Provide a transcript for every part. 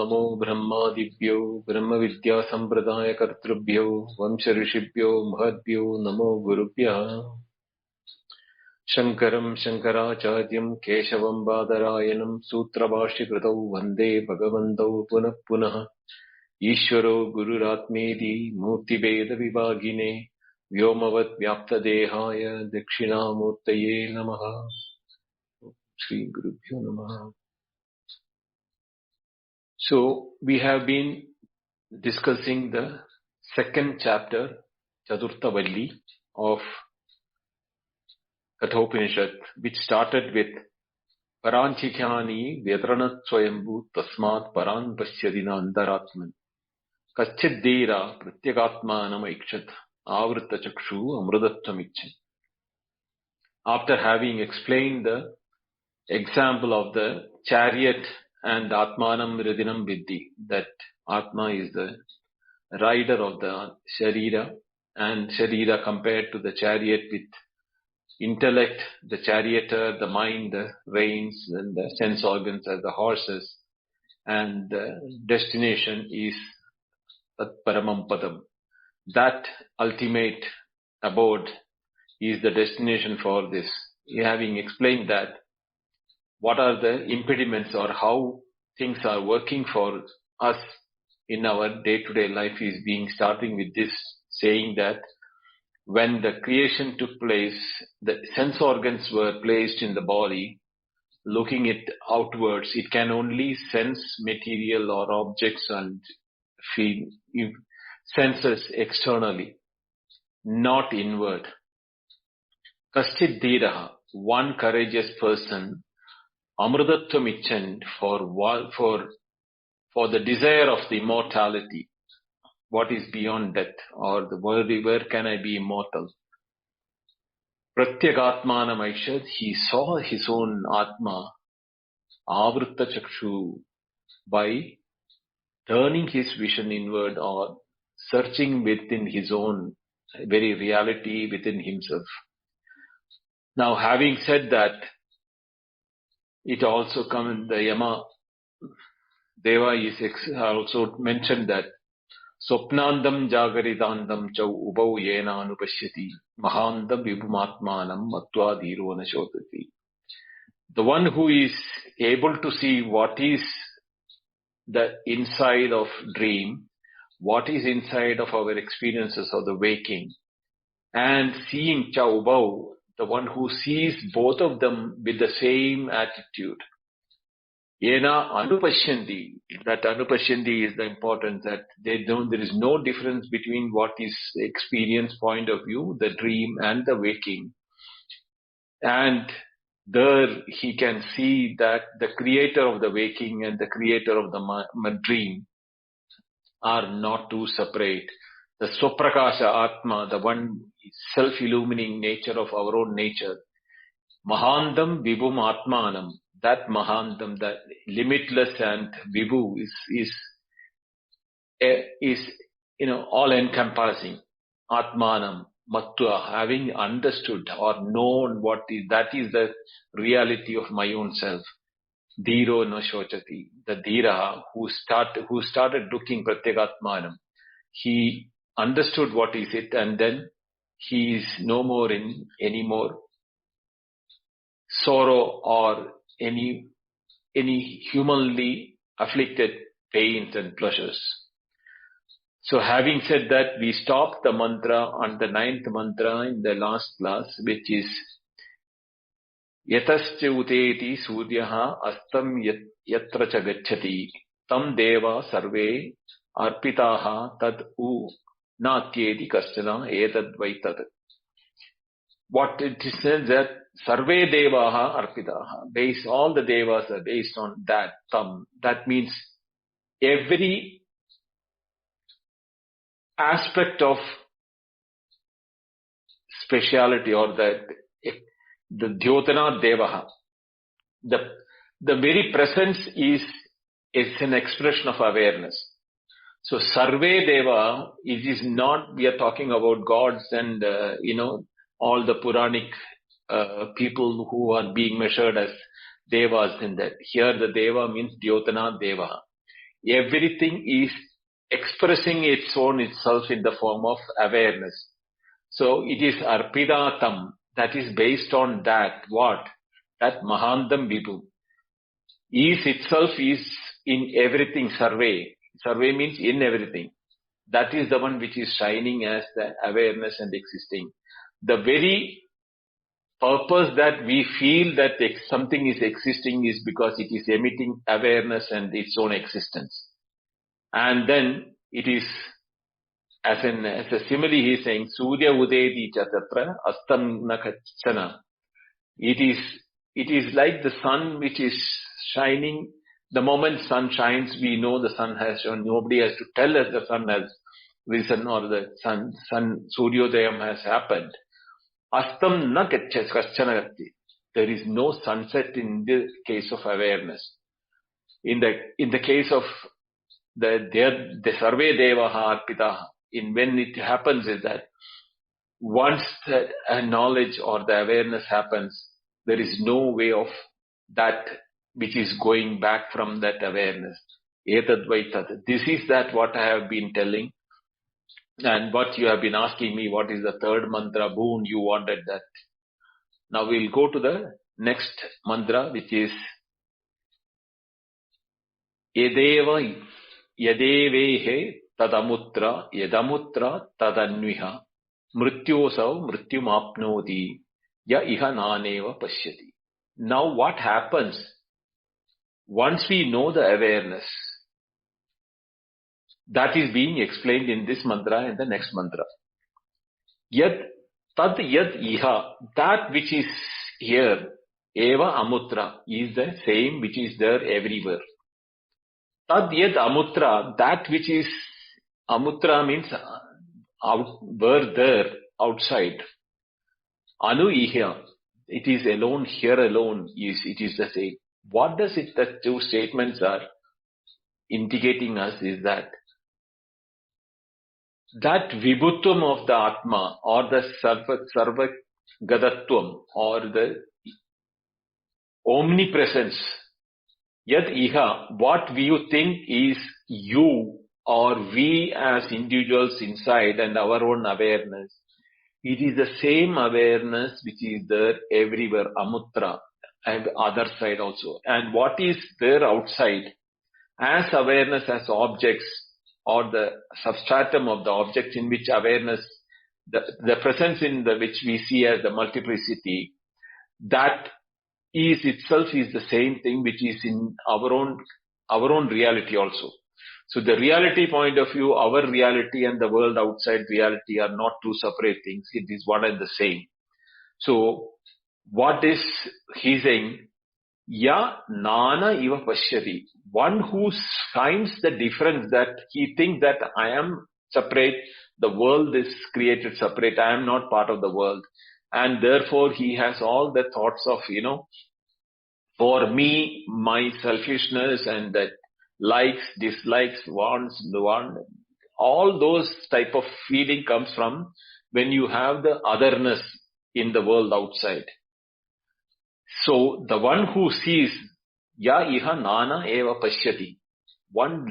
नमो ब्रह्मादिभ्यो ब्रह्मविद्या संप्रदाय कर्तृभ्यो वंश ऋषिभ्यो महद्भ्यो नमो गुरुभ्यः। शङ्करं शङ्कराचार्यं केशवं बादरायणं सूत्रभाष्यकृतौ वन्दे भगवन्तौ पुनः पुनः। ईश्वरो गुरुरात्मेति मूर्तिभेदविभागिने व्योमवद्व्याप्तदेहाय दक्षिणामूर्तये नमः। श्री गुरुभ्यो नमः। So we have been discussing the second chapter, Chaturthavalli of Kathopanishad, which started with Paranchikyani Vedranat Swayambhu Tasmat Paran Pasyadina Andaratman Kaschidera Pratyagatmanam Aikshat Avrita Chakshu Amrudattamichan. After having explained the example of the chariot and Atmanam Hridinam Viddhi, that Atma is the rider of the Sharira, and Sharira compared to the chariot with intellect, the charioteer, the mind, the reins, and the sense organs as the horses, and the destination is Tat Paramam Padam. That ultimate abode is the destination for this. Having explained that, what are the impediments or how things are working for us in our day-to-day life is being starting with this, saying that when the creation took place, the sense organs were placed in the body, looking it outwards. It can only sense material or objects and feel senses externally, not inward. Kaschid Dhiraha, one courageous person, Amrudatvam Ichan, for the desire of the immortality, what is beyond death, or the world, where can I be immortal? Pratyagatmanam Aishat, he saw his own Atma, Avrita Chakshu, by turning his vision inward or searching within his own very reality within himself. Now, having said that, it also comes, the Yama Deva is also mentioned that Swapnandam Jagaridandam Chau Ubau Yena Anupashyati Mahandam Vibhumatmanam Matva Dhiro Nashotati. The one who is able to see what is the inside of dream, what is inside of our experiences of the waking, and seeing Chau Ubau, the one who sees both of them with the same attitude. Yena Anupashyanti, that Anupashyanti is the importance, that there is no difference between what is experience point of view, the dream and the waking. And there he can see that the creator of the waking and the creator of the dream are not two separate. The Swaprakasha Atma, the one self-illumining nature of our own nature, Mahandam Vibhum Atmanam, that Mahandam, that limitless and Vibhu is all encompassing. Atmanam, Mattva, having understood or known that is the reality of my own self. Dhiro no shochati, the Dhira who started looking Pratyagatmanam, he understood what is it, and then he is no more in any more sorrow or any humanly afflicted pains and pleasures. So having said that, we stopped the mantra on the 9th mantra in the last class, which is Yatascha uteti suryaha astam yatra cha gacchati tam deva sarve arpitaha tad u natyeti kaschana etad vaitad. What it says that Sarve Devaha Arpitaha, all the Devas are based on that tam. That means every aspect of speciality or the Dhyotana Devaha, the very presence is an expression of awareness. So Sarve Deva, it is not, we are talking about gods and, all the Puranic people who are being measured as Devas in that. Here the Deva means Dhyotana Deva. everything is expressing its own itself in the form of awareness. So it is arpidatam, that is based on that, what? That Mahandam Vibhu. Is itself is in everything, survey. Survey means in everything. That is the one which is shining as the awareness and existing. The very purpose that we feel that something is existing is because it is emitting awareness and its own existence. And then it is, as a simile, he is saying, Surya Udedi Chatatra Astam Nakachana. It is like the sun which is shining. The moment sun shines, we know the sun has shone. Nobody has to tell us the sun has risen or the sun Suryodayam has happened. Astam na kaschana. There is no sunset in the case of awareness. In the case of the Sarve Devaha Arpitaha, when it happens is that once the knowledge or the awareness happens, there is no way of that which is going back from that awareness. This is that what I have been telling. And what you have been asking me, what is the third mantra boon, you wanted that. Now we'll go to the next mantra, which is Yadeva Yadevehe Tadamutra Yadamutra Tadanviha Mrityosav Mrityumapnoti Ya Iha Naneva Pashyati. Now what happens once we know the awareness? That is being explained in this mantra and the next mantra. Yad tad yad iha, that which is here, eva amutra, is the same which is there everywhere. Tad yad amutra, that which is amutra means were there outside. Anu iha, it is alone, here alone, it is the same. What does it, the two statements are indicating us is that vibhutvam of the Atma or the sarva gadatvam or the omnipresence, yad iha, what you think is you or we as individuals inside and our own awareness, it is the same awareness which is there everywhere, amutra, and other side also. And what is there outside as awareness, as objects, or the substratum of the objects in which awareness, the presence in the which we see as the multiplicity, that is itself is the same thing which is in our own reality also. So the reality point of view, our reality and the world outside reality are not two separate things. It is one and the same. So what is he saying? Ya nana iva pashyati. One who finds the difference, that he thinks that I am separate, the world is created separate, I am not part of the world. And therefore he has all the thoughts of, for me, my selfishness and that likes, dislikes, wants, all those type of feeling comes from when you have the otherness in the world outside. So the one who sees, ya iha nana eva pashyati, one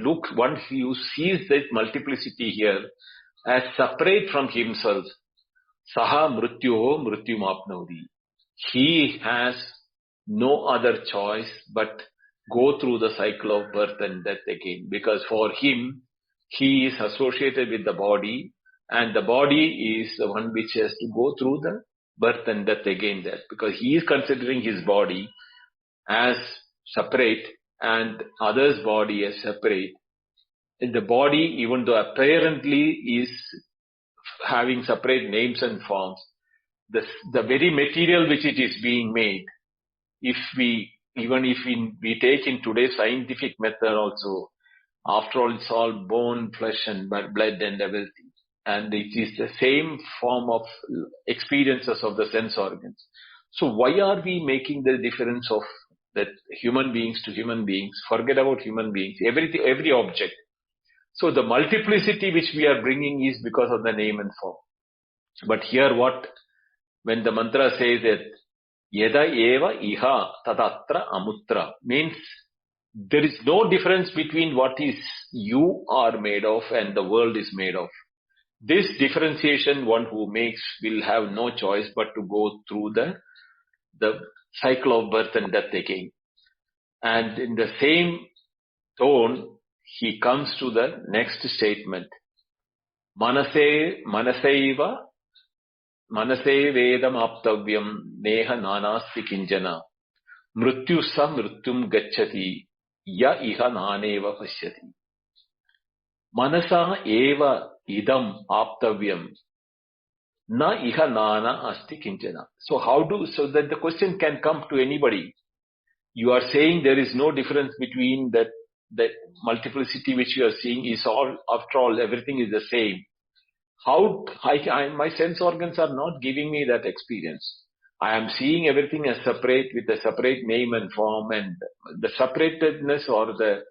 who sees that multiplicity here as separate from himself, saha mrityoho mrityumapnoti. He has no other choice but go through the cycle of birth and death again, because for him, he is associated with the body, and the body is the one which has to go through the birth and death again there, because he is considering his body as separate and others' body as separate. And the body, even though apparently is having separate names and forms, the very material which it is being made, if we take in today's scientific method also, after all it's all bone, flesh and blood and everything. And it is the same form of experiences of the sense organs. So why are we making the difference of that human beings to human beings? Forget about human beings, every object. So the multiplicity which we are bringing is because of the name and form. But here when the mantra says that Yada eva iha tadatra amutra, means There is no difference between what is you are made of and the world is made of. This differentiation one who makes will have no choice but to go through the cycle of birth and death again. And in the same tone, he comes to the next statement. Manaseva vedam aptavyam neha nanasti kinjana mrityu sa mrityum gacchati ya iha naneva pashyati. Manasa eva idam aptavyam na iha nana asti kinjana. So that the question can come to anybody. You are saying there is no difference between that multiplicity which you are seeing is all, after all, everything is the same. My sense organs are not giving me that experience. I am seeing everything as separate with a separate name and form, and the separatedness or the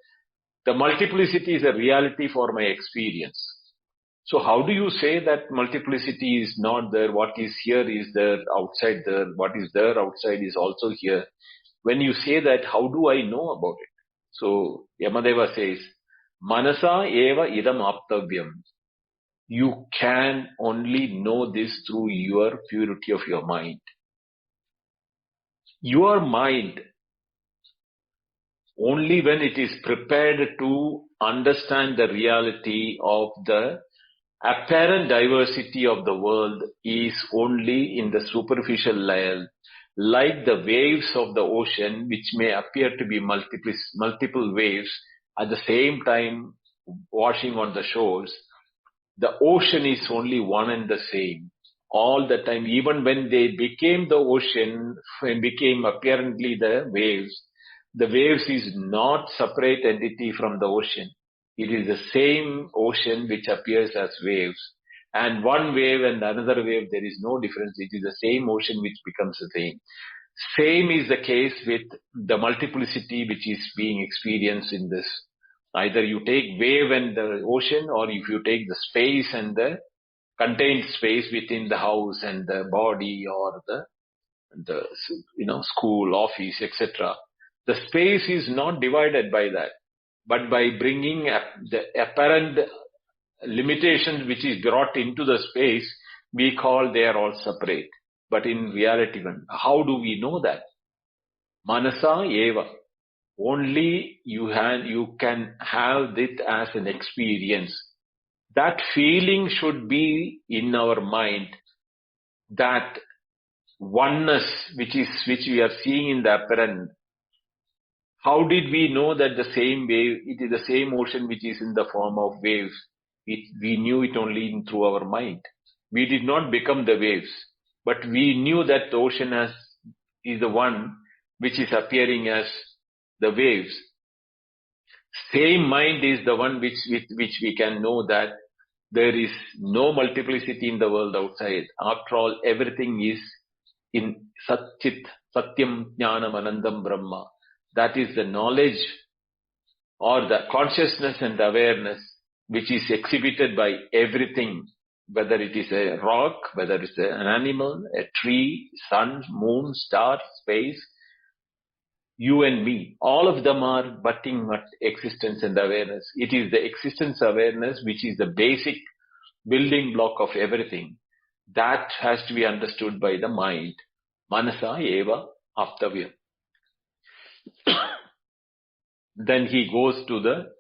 multiplicity is a reality for my experience. So how do you say that multiplicity is not there? What is here is there, outside there. What is there outside is also here. When you say that, how do I know about it? So Yamadeva says, Manasa eva idam aptavyam. You can only know this through your purity of your mind. Your mind, only when it is prepared to understand the reality of the apparent diversity of the world, is only in the superficial layer, like the waves of the ocean, which may appear to be multiple waves at the same time washing on the shores. The ocean is only one and the same all the time. Even when they became the ocean and became apparently the waves is not separate entity from the ocean. It is the same ocean which appears as waves. And one wave and another wave, there is no difference. It is the same ocean which becomes the same. Same is the case with the multiplicity which is being experienced in this. Either you take wave and the ocean, or if you take the space and the contained space within the house and the body, or the school, office, etc. The space is not divided by that, but by bringing the apparent limitations which is brought into the space, we call they are all separate. But in reality, how do we know that? Manasa eva. Only you can have it as an experience. That feeling should be in our mind, that oneness which we are seeing in the apparent. How did we know that the same wave, it is the same ocean which is in the form of waves? We knew it only through our mind. We did not become the waves, but we knew that the ocean is the one which is appearing as the waves. Same mind is the one which we can know that there is no multiplicity in the world outside. After all, everything is in Satchit, Satyam, Jnanam, Anandam, Brahma. That is the knowledge or the consciousness and awareness which is exhibited by everything, whether it is a rock, whether it's an animal, a tree, sun, moon, star, space, you and me. All of them are butting at existence and awareness. It is the existence awareness which is the basic building block of everything. That has to be understood by the mind. Manasa eva aptavya. Then he goes to the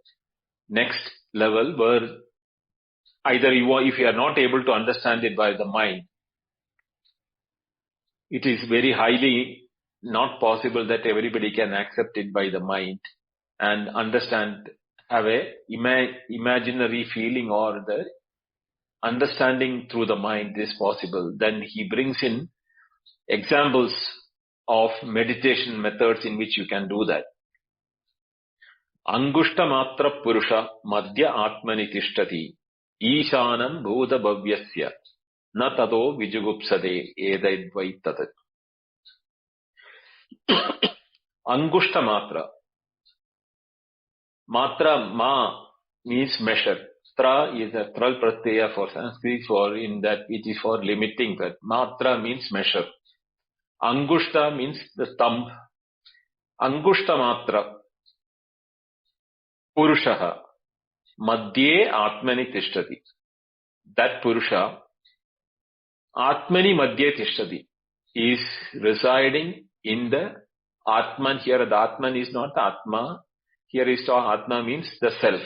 next level where either if you are not able to understand it by the mind, it is very highly not possible that everybody can accept it by the mind and understand, have a imaginary feeling or the understanding through the mind is possible. Then he brings in examples of meditation methods in which you can do that. Angushta matra purusha madhya atmani tishtati ishanam bhuta bhavyasya na tato vijugupsade edaidvai tat. Angushta matra. Matra, ma means measure. Tra is a tral pratyaya for Sanskrit, for in that it is for limiting that. Matra means measure. Angushta means the thumb. Angushta matra. Purushaha Madhye Atmani Tishtati. That Purusha, Atmani Madhye Tishtati, is residing in the Atman. Here the Atman is not Atma. Here is Atma means the self,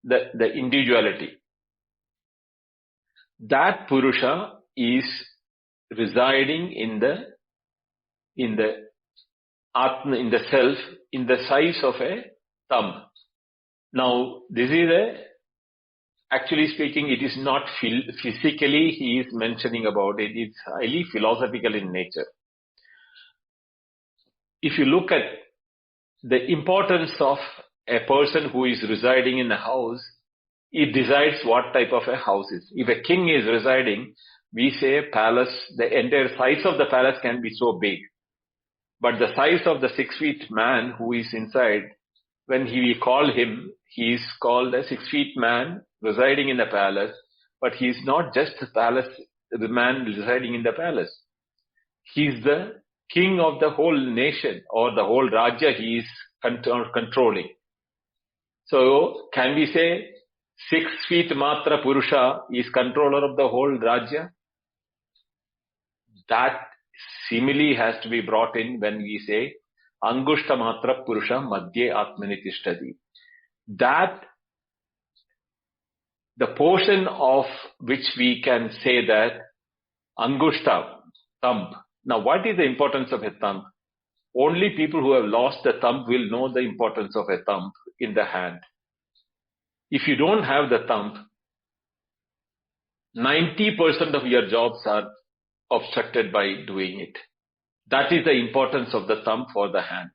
the individuality. That Purusha is residing in the Atma, in the self, in the size of a thumb. Now, this is actually speaking, it is not physically he is mentioning about it. It's highly philosophical in nature. If you look at the importance of a person who is residing in a house, it decides what type of a house is. If a king is residing, we say a palace, the entire size of the palace can be so big. But the size of the 6 feet man who is inside, when we call him, he is called a 6 feet man residing in the palace, but he is not just the man residing in the palace. He is the king of the whole nation or the whole Rajya he is controlling. So can we say 6 feet Matra Purusha is controller of the whole Rajya? That simile has to be brought in when we say Angushta Matra Purusha Madhye Atmani Tishtati. That the portion of which we can say that Angushta, thumb. Now what is the importance of a thumb? Only people who have lost the thumb will know the importance of a thumb in the hand. If you don't have the thumb, 90% of your jobs are obstructed by doing it. That is the importance of the thumb for the hand.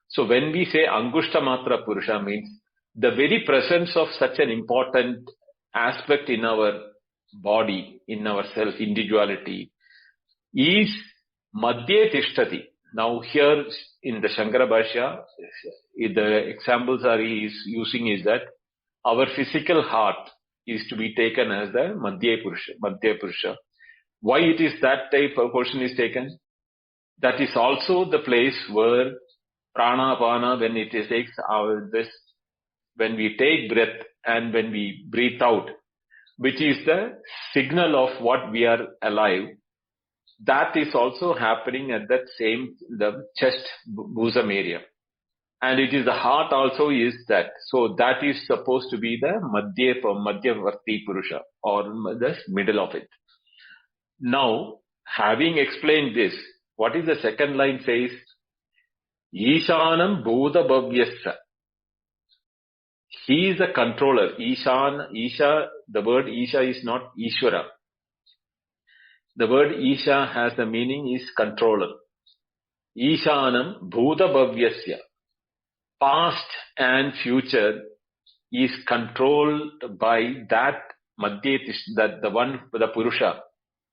So when we say Angushta Matra Purusha means the very presence of such an important aspect in our body, in our self-individuality is Madhye Tishtati. Now here in the Shankara Bhashya, the examples he is using is that our physical heart is to be taken as the Madhye Purusha. Why it is that type of portion is taken? That is also the place where Pranapana, when it takes when we take breath and when we breathe out, which is the signal of what we are alive, that is also happening at that same, the chest, bosom area. And it is the heart also is that. So that is supposed to be the Madhyavarti Purusha, or the middle of it. Now, having explained this, what is the second line says? Ishanam Bhuta Bhavyasya. He is the controller. Isha, the word Isha is not Ishvara. The word Isha has the meaning is controller. Ishanam Bhuta Bhavyasya. Past and future is controlled by that that the Purusha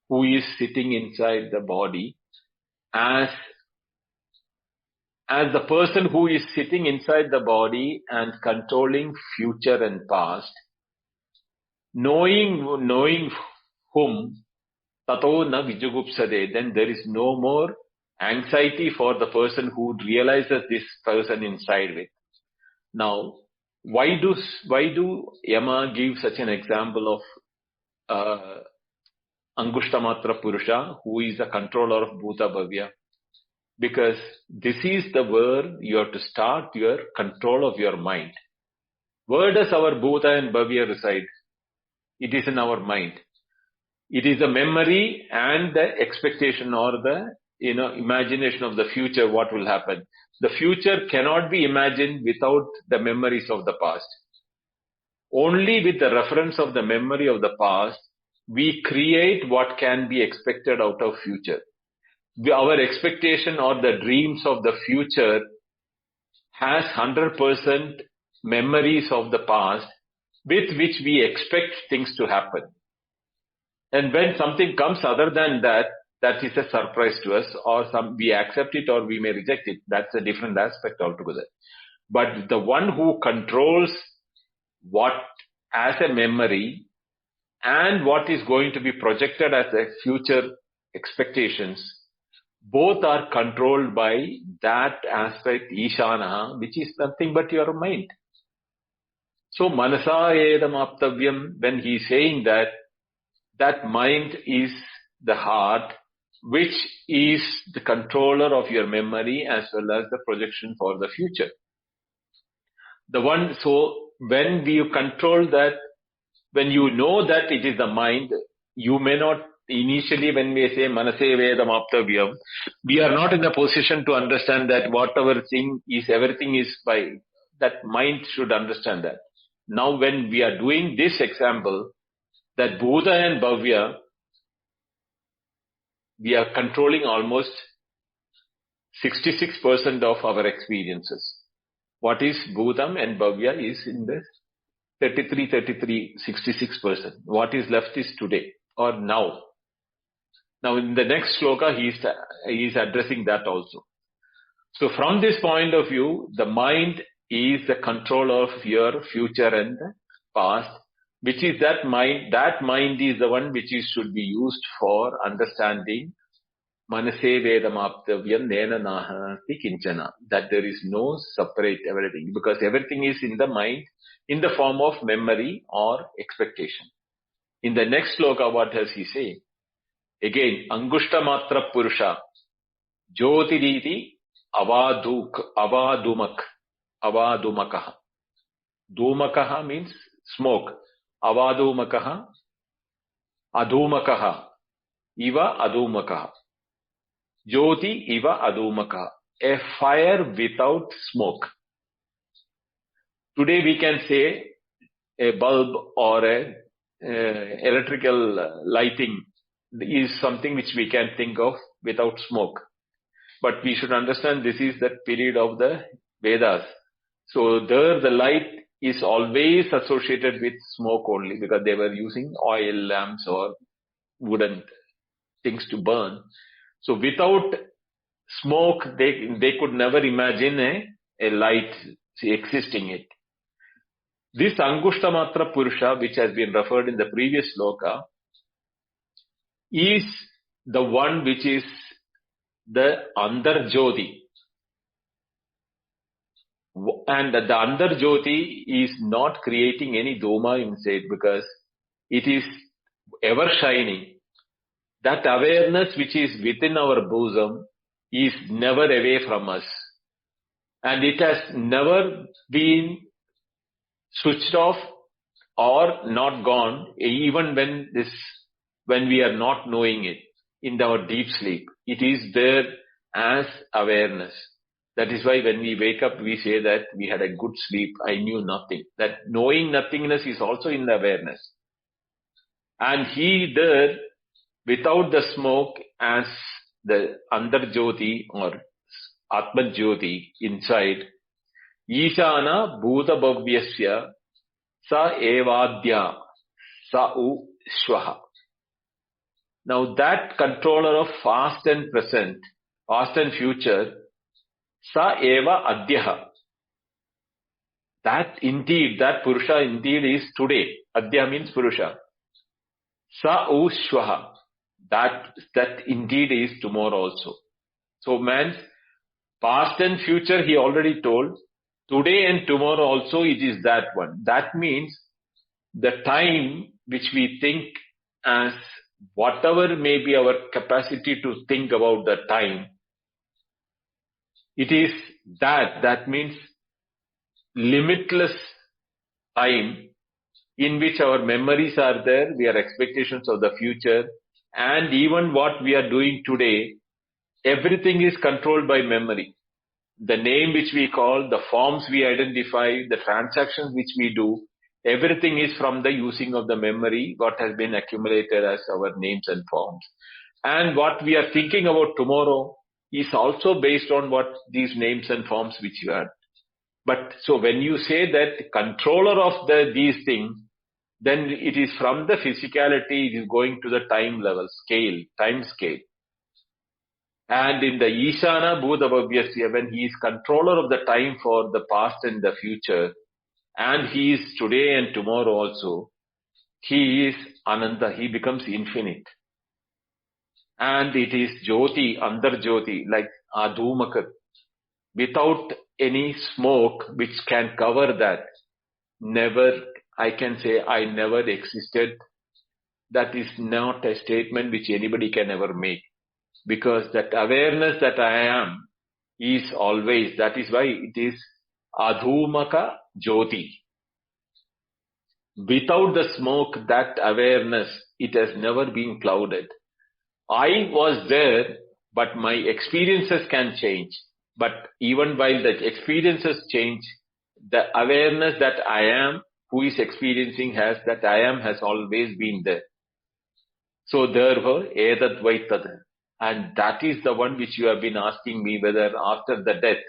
who is sitting inside the body as the person who is sitting inside the body and controlling future and past, knowing whom tato na vijugupsade, then there is no more anxiety for the person who realizes this person inside with. Now, why do Yama give such an example of Angushtamatra Purusha, who is the controller of Bhuta Bhavya? Because this is the where you have to start your control of your mind. Where does our Bhuta and Bhavya reside? It is in our mind. It is the memory and the expectation or the imagination of the future, what will happen. The future cannot be imagined without the memories of the past. Only with the reference of the memory of the past, we create what can be expected out of future. Our expectation or the dreams of the future has 100% memories of the past with which we expect things to happen. And when something comes other than that, that is a surprise to us, or we accept it or we may reject it. That's a different aspect altogether. But the one who controls what as a memory and what is going to be projected as a future expectations, both are controlled by that aspect, Ishana, which is nothing but your mind. So manasa edam aptavyam, when he is saying that, that mind is the heart, which is the controller of your memory as well as the projection for the future. The one, so when you control that, when you know that it is the mind, you may not initially, when we say manase vedam aptavyam, we are not in a position to understand that whatever thing is, everything is by, that mind should understand that. Now when we are doing this example, that Bhuta and Bhavya, we are controlling almost 66% of our experiences. What is Bhutam and Bhavya is in the 66%. What is left is today or now. Now in the next sloka, he is addressing that also. So from this point of view, the mind is the control of your future and the past, which is that mind. That mind is the one which should be used for understanding manase vedamaptavyam nena nahasti kinchana, that there is no separate everything, because everything is in the mind in the form of memory or expectation. In the next sloka, what does he say? Again, Angushta Matra Purusha, Jyotiriti Avadumakaha. Dumakaha means smoke. Avadumakaha, Adumakaha, Iva Adumakaha. Jyoti Iva Adumakaha. A fire without smoke. Today we can say a bulb or a electrical lighting is something which we can think of without smoke. But we should understand this is the period of the Vedas. So there the light is always associated with smoke only, because they were using oil lamps or wooden things to burn. So without smoke, they could never imagine a light existing it. This Angushta Matra Purusha, which has been referred in the previous sloka, is the one which is the Andarjyoti. And the Andarjyoti is not creating any doma inside, because it is ever shining. That awareness which is within our bosom is never away from us. And it has never been switched off or not gone, even when we are not knowing it in our deep sleep. It is there as awareness. That is why when we wake up, we say that we had a good sleep, I knew nothing. That knowing nothingness is also in the awareness. And he there, without the smoke, as the Andarjyoti or Atmajyoti inside, Ishana Bhuta Bhavyasya Sa Evadya Sa U Shvaha. Now that controller of past and present, past and future, Sa Eva Adyaha. That indeed, that Purusha indeed is today. Adya means Purusha. Sa U Shvaha. That indeed is tomorrow also. So man's past and future, he already told. Today and tomorrow also it is that one. That means the time which we think as whatever may be our capacity to think about the time, it is that means limitless time in which our memories are there, we are expectations of the future, and even what we are doing today, everything is controlled by memory. The name which we call, the forms we identify, the transactions which we do, everything is from the using of the memory, what has been accumulated as our names and forms. And what we are thinking about tomorrow is also based on what these names and forms which you had. But so when you say that controller of these things, then it is from the physicality, it is going to the time level, time scale. And in the Ishana Bhuta Bhavyasya, when he is controller of the time for the past and the future, and he is today and tomorrow also, he is Ananta, he becomes infinite. And it is Jyoti, Andarjyoti, like Adhumaka, without any smoke which can cover that. I can say I never existed. That is not a statement which anybody can ever make. Because that awareness that I am is always, that is why it is Adhumaka Jyoti. Without the smoke, that awareness, it has never been clouded. I was there, but my experiences can change. But even while the experiences change, the awareness that I am, who is experiencing that I am has always been there. So therefore, etat vai tat. And that is the one which you have been asking me, whether after the death,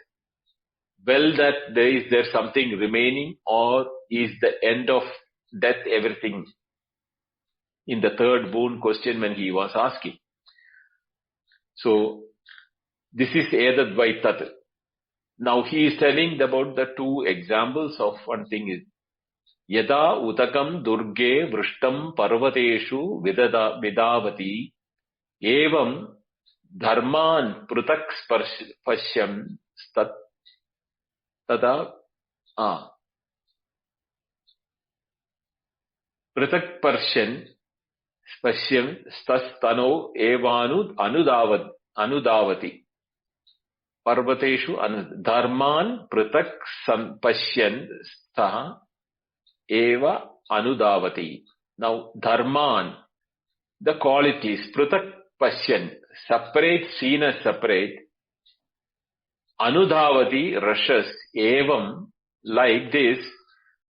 that is there something remaining, or is the end of death everything? In the third boon question when he was asking. So this is etat vai tat. Now he is telling about the two examples of one thing is Yada utakam durge vrishtam parvateshu vidavati evam dharman prutak pashyam tada prutak pashyam stano evanu anudavati parvateshu dharman prutak pashyan stha eva anudavati. Now dharman, the qualities, prutak pashyan, separate, seen as separate, anudhavati, rushes, evam, like this,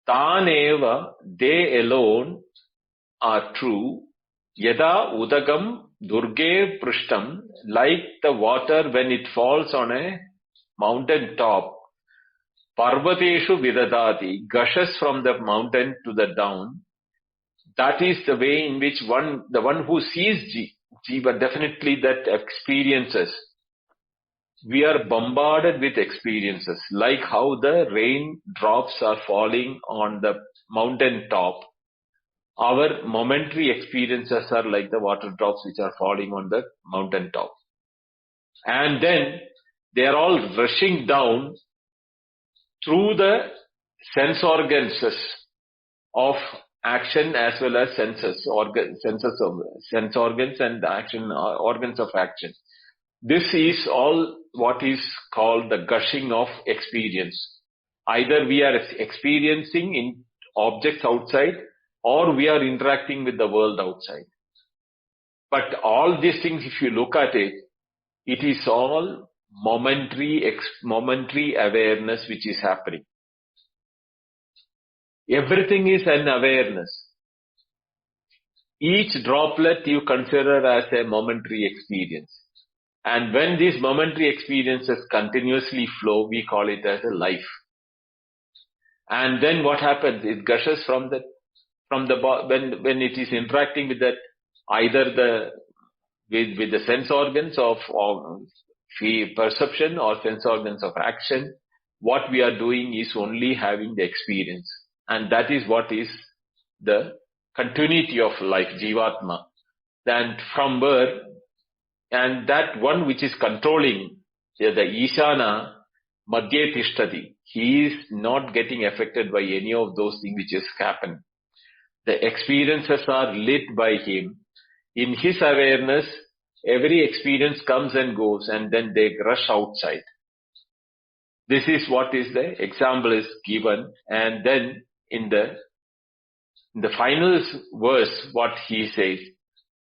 taneva, they alone are true, yada udagam durge prishtam, like the water when it falls on a mountain top, parvateshu vidadati, gushes from the mountain to the down. That is the way in which the one who sees Jiva, definitely that experiences. We are bombarded with experiences, like how the rain drops are falling on the mountain top. Our momentary experiences are like the water drops which are falling on the mountain top. And then they are all rushing down through the sense organs of action as well as sense organs and action organs of action. This is all what is called the gushing of experience. Either we are experiencing in objects outside, or we are interacting with the world outside. But all these things, if you look at it, it is all momentary awareness which is happening. Everything is an awareness. Each droplet you consider as a momentary experience. And when these momentary experiences continuously flow, we call it as a life. And then what happens? It gushes from when it is interacting with that, either with the sense organs of perception or sense organs of action. What we are doing is only having the experience. And that is what is the continuity of life, Jivatma. And from where, and that one which is controlling, the Ishana, Madhye Tishtati, he is not getting affected by any of those things which has happened. The experiences are lit by him. In his awareness, every experience comes and goes, and then they rush outside. This is what is the example is given, and then in the final verse, what he says,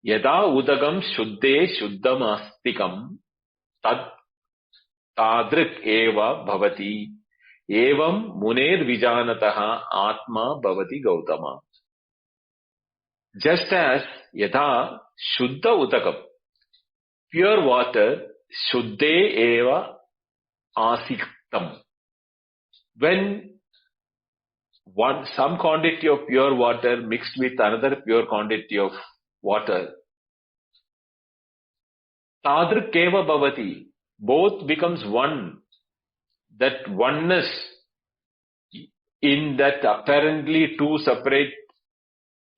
Yada udagam shuddhe shuddham astikam tad tadrik eva bhavati evam muner vijanataha atma bhavati gautama. Just as yada shuddha udagam, pure water, shuddhe eva asiktam. When some quantity of pure water mixed with another pure quantity of water, tadrik eva bhavati, both becomes one. That oneness in that apparently two separate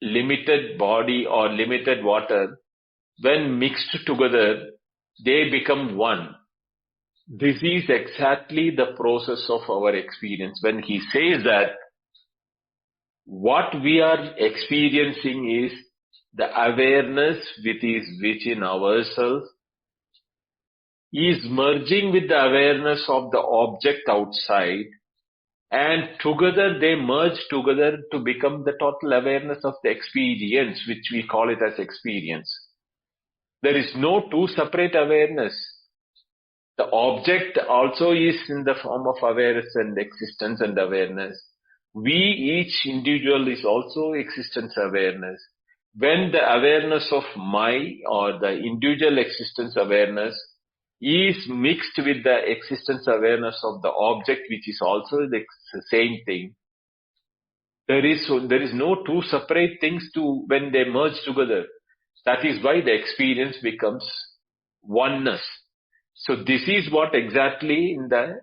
limited body or limited water, when mixed together, they become one. This is exactly the process of our experience. When he says that what we are experiencing is the awareness which in ourselves is merging with the awareness of the object outside, and together they merge together to become the total awareness of the experience, which we call it as experience. There is no two separate awareness. The object also is in the form of awareness and existence and awareness. We, each individual, is also existence awareness. When the awareness of my or the individual existence awareness is mixed with the existence awareness of the object, which is also the same thing, there is no two separate things to when they merge together. That is why the experience becomes oneness. So this is what exactly in the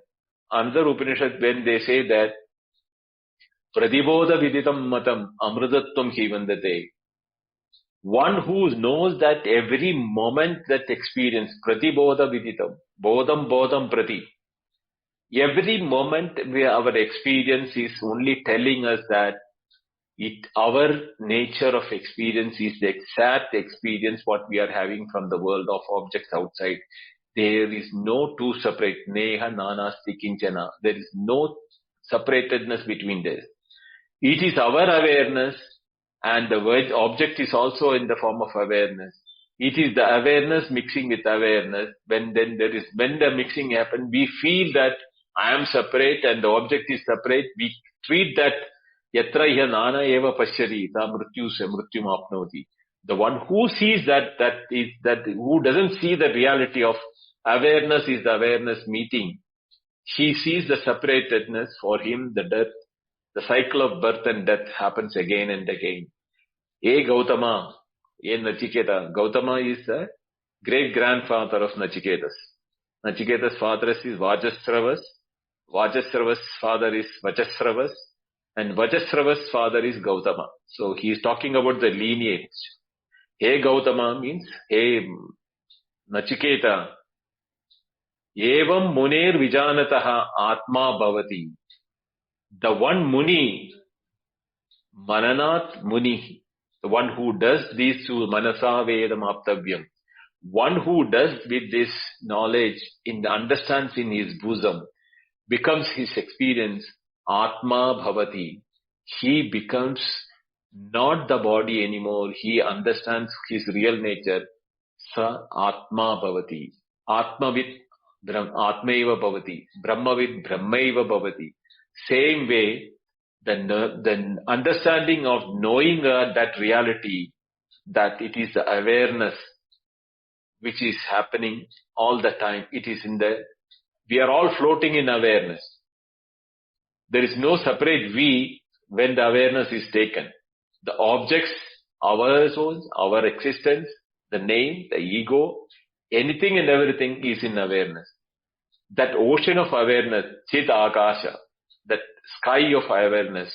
another Upanishad when they say that Pratibodha viditam matam amrutatvam hivandate. One who knows that every moment that experience, Pratibodha viditam, bodham bodham prati. Every moment where our experience is only telling us that our nature of experience is the exact experience what we are having from the world of objects outside. There is no two separate, neha nanasti kinchana. There is no separatedness between this. It is our awareness, and the word object is also in the form of awareness. It is the awareness mixing with awareness. When the mixing happens, we feel that I am separate and the object is separate. We treat that yatra iha nana eva pashyati ta mrityum apnoti. The one who sees who doesn't see the reality of awareness is the awareness meeting. He sees the separatedness. For him, the cycle of birth and death happens again and again. Gautama, Nachiketa. Gautama is the great-grandfather of Nachiketas. Nachiketas' father is Vajasravas. Vajasravas' father is Vajasravas. And Vajasravas' father is Gautama. So he is talking about the lineage. Gautama means, Nachiketa. Evam munir vijanataha atma bhavati. The one Muni, Mananat Muni, the one who does these two, Manasa Vedam Aptavyam, one who does with this knowledge, understands in his bosom, becomes his experience, Atma Bhavati. He becomes not the body anymore. He understands his real nature. Sa Atma Bhavati. Atmavid Atmaiva Bhavati. Brahmavid Brahmaiva Bhavati. Same way, the understanding of knowing that reality, that it is the awareness which is happening all the time. We are all floating in awareness. There is no separate we when the awareness is taken. The objects, our souls, our existence, the name, the ego, anything and everything is in awareness. That ocean of awareness, Chit Akasha, that sky of awareness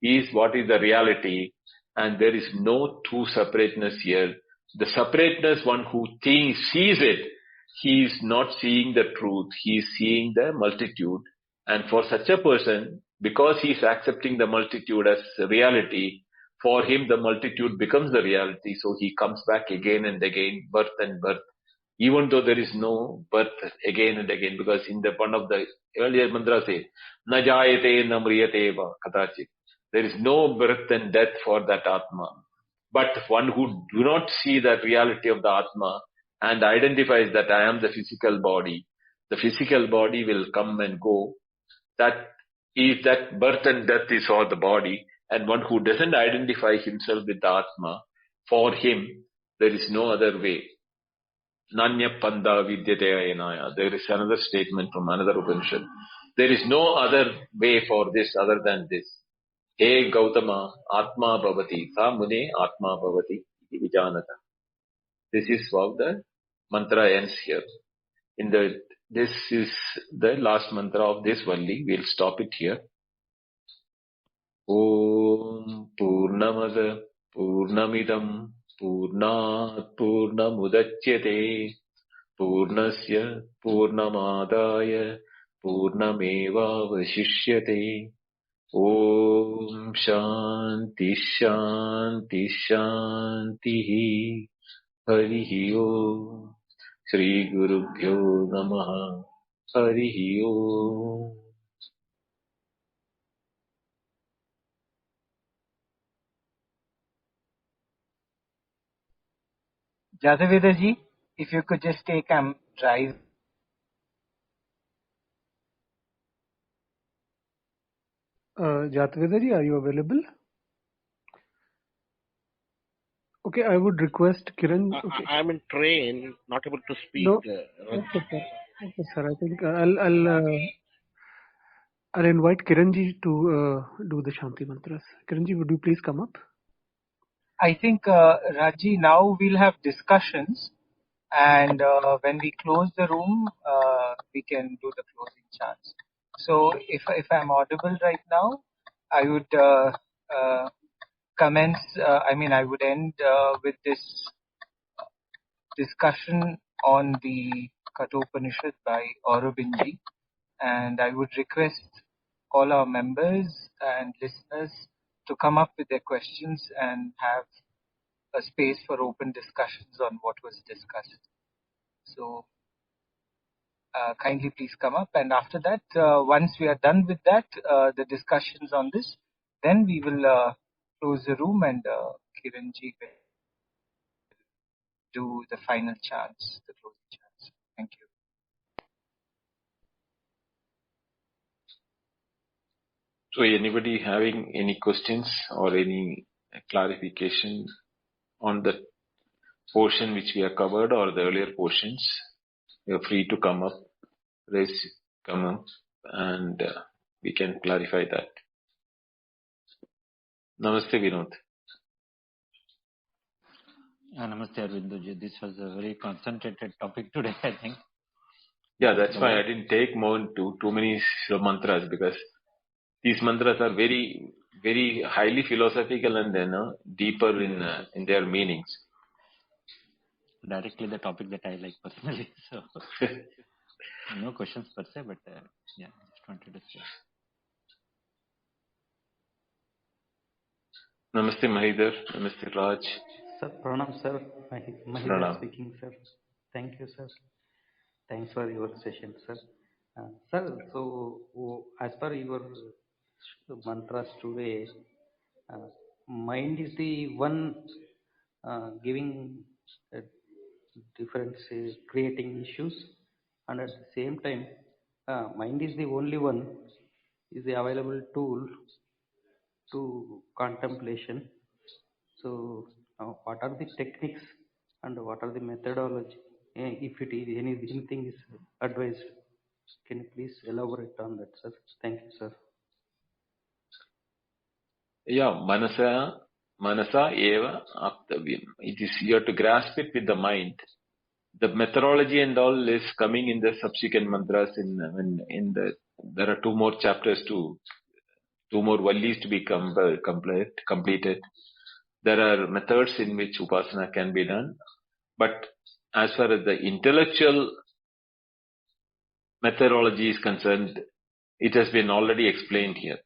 is what is the reality, and there is no two separateness here. The separateness, one who sees it, he is not seeing the truth, he is seeing the multitude. And for such a person, because he is accepting the multitude as reality, for him the multitude becomes the reality, so he comes back again and again, birth and birth. Even though there is no birth again and again, because in the one of the earlier mantra says, na jayate na mriyate va katachit. There is no birth and death for that Atma. But one who do not see the reality of the Atma and identifies that I am the physical body will come and go. That birth and death is for the body. And one who doesn't identify himself with the Atma, for him, there is no other way. Nanya Panda Vidyate Ayanaya. There is another statement from another Upanishad. There is no other way for this other than this. He Gautama Atma Bhavati. Sa Mune Atma Bhavati Vijanata. This is how the mantra ends here. This is the last mantra of this Valli. We'll stop it here. Om Purnamada Purnamidam Purnat Purnamudachyate Purnasya Purnamadaya Purnameva Vashishyate. Om Shanti Shanti Shanti Harihi Om Shri Gurubhyo Namaha Harihi Om. Jadaveda ji, if you could just take drive. Jataveda ji, are you available? Okay, I would request Kiran. Okay. I'm in train, not able to speak. No. Okay, sir. Okay, sir. I think I'll invite Kiranji to do the Shanti mantras. Kiranji, would you please come up? I think, Raji, now we'll have discussions, and when we close the room, we can do the closing chants. So, if I'm audible right now, I would commence. I would end with this discussion on the Kathopanishad by Aurobinji, and I would request all our members and listeners to come up with their questions and have a space for open discussions on what was discussed. So kindly please come up, and after that, once we are done with that, the discussions on this, then we will close the room, and Kiranji will do the final chants, the closing chants. Thank you. So anybody having any questions or any clarification on the portion which we have covered or the earlier portions, you're free to come up, come up, and we can clarify that. Namaste, Vinod. Namaste, Arvindoji. This was a very concentrated topic today, I think. Yeah, that's why I didn't take more too many mantras, because these mantras are very, very highly philosophical and then deeper in their meanings. Directly the topic that I like personally. So no questions per se, but yeah, just wanted to say. Namaste, Mahidhar. Namaste, Raj. Sir, pranam, sir. Mahidhar speaking, sir. Thank you, sir. Thanks for your session, sir. Sir, so as per your mantras today, mind is the one giving different, creating issues, and at the same time, mind is the only one is the available tool to contemplation. So, what are the techniques and what are the methodology? If it is anything is advised, can you please elaborate on that, sir? Thank you, sir. Yeah, manasa eva aptavyam. It is, you have to grasp it with the mind. The methodology and all is coming in the subsequent mantras. There are two more chapters two more vallis to be completed. There are methods in which upasana can be done, but as far as the intellectual methodology is concerned, it has been already explained here.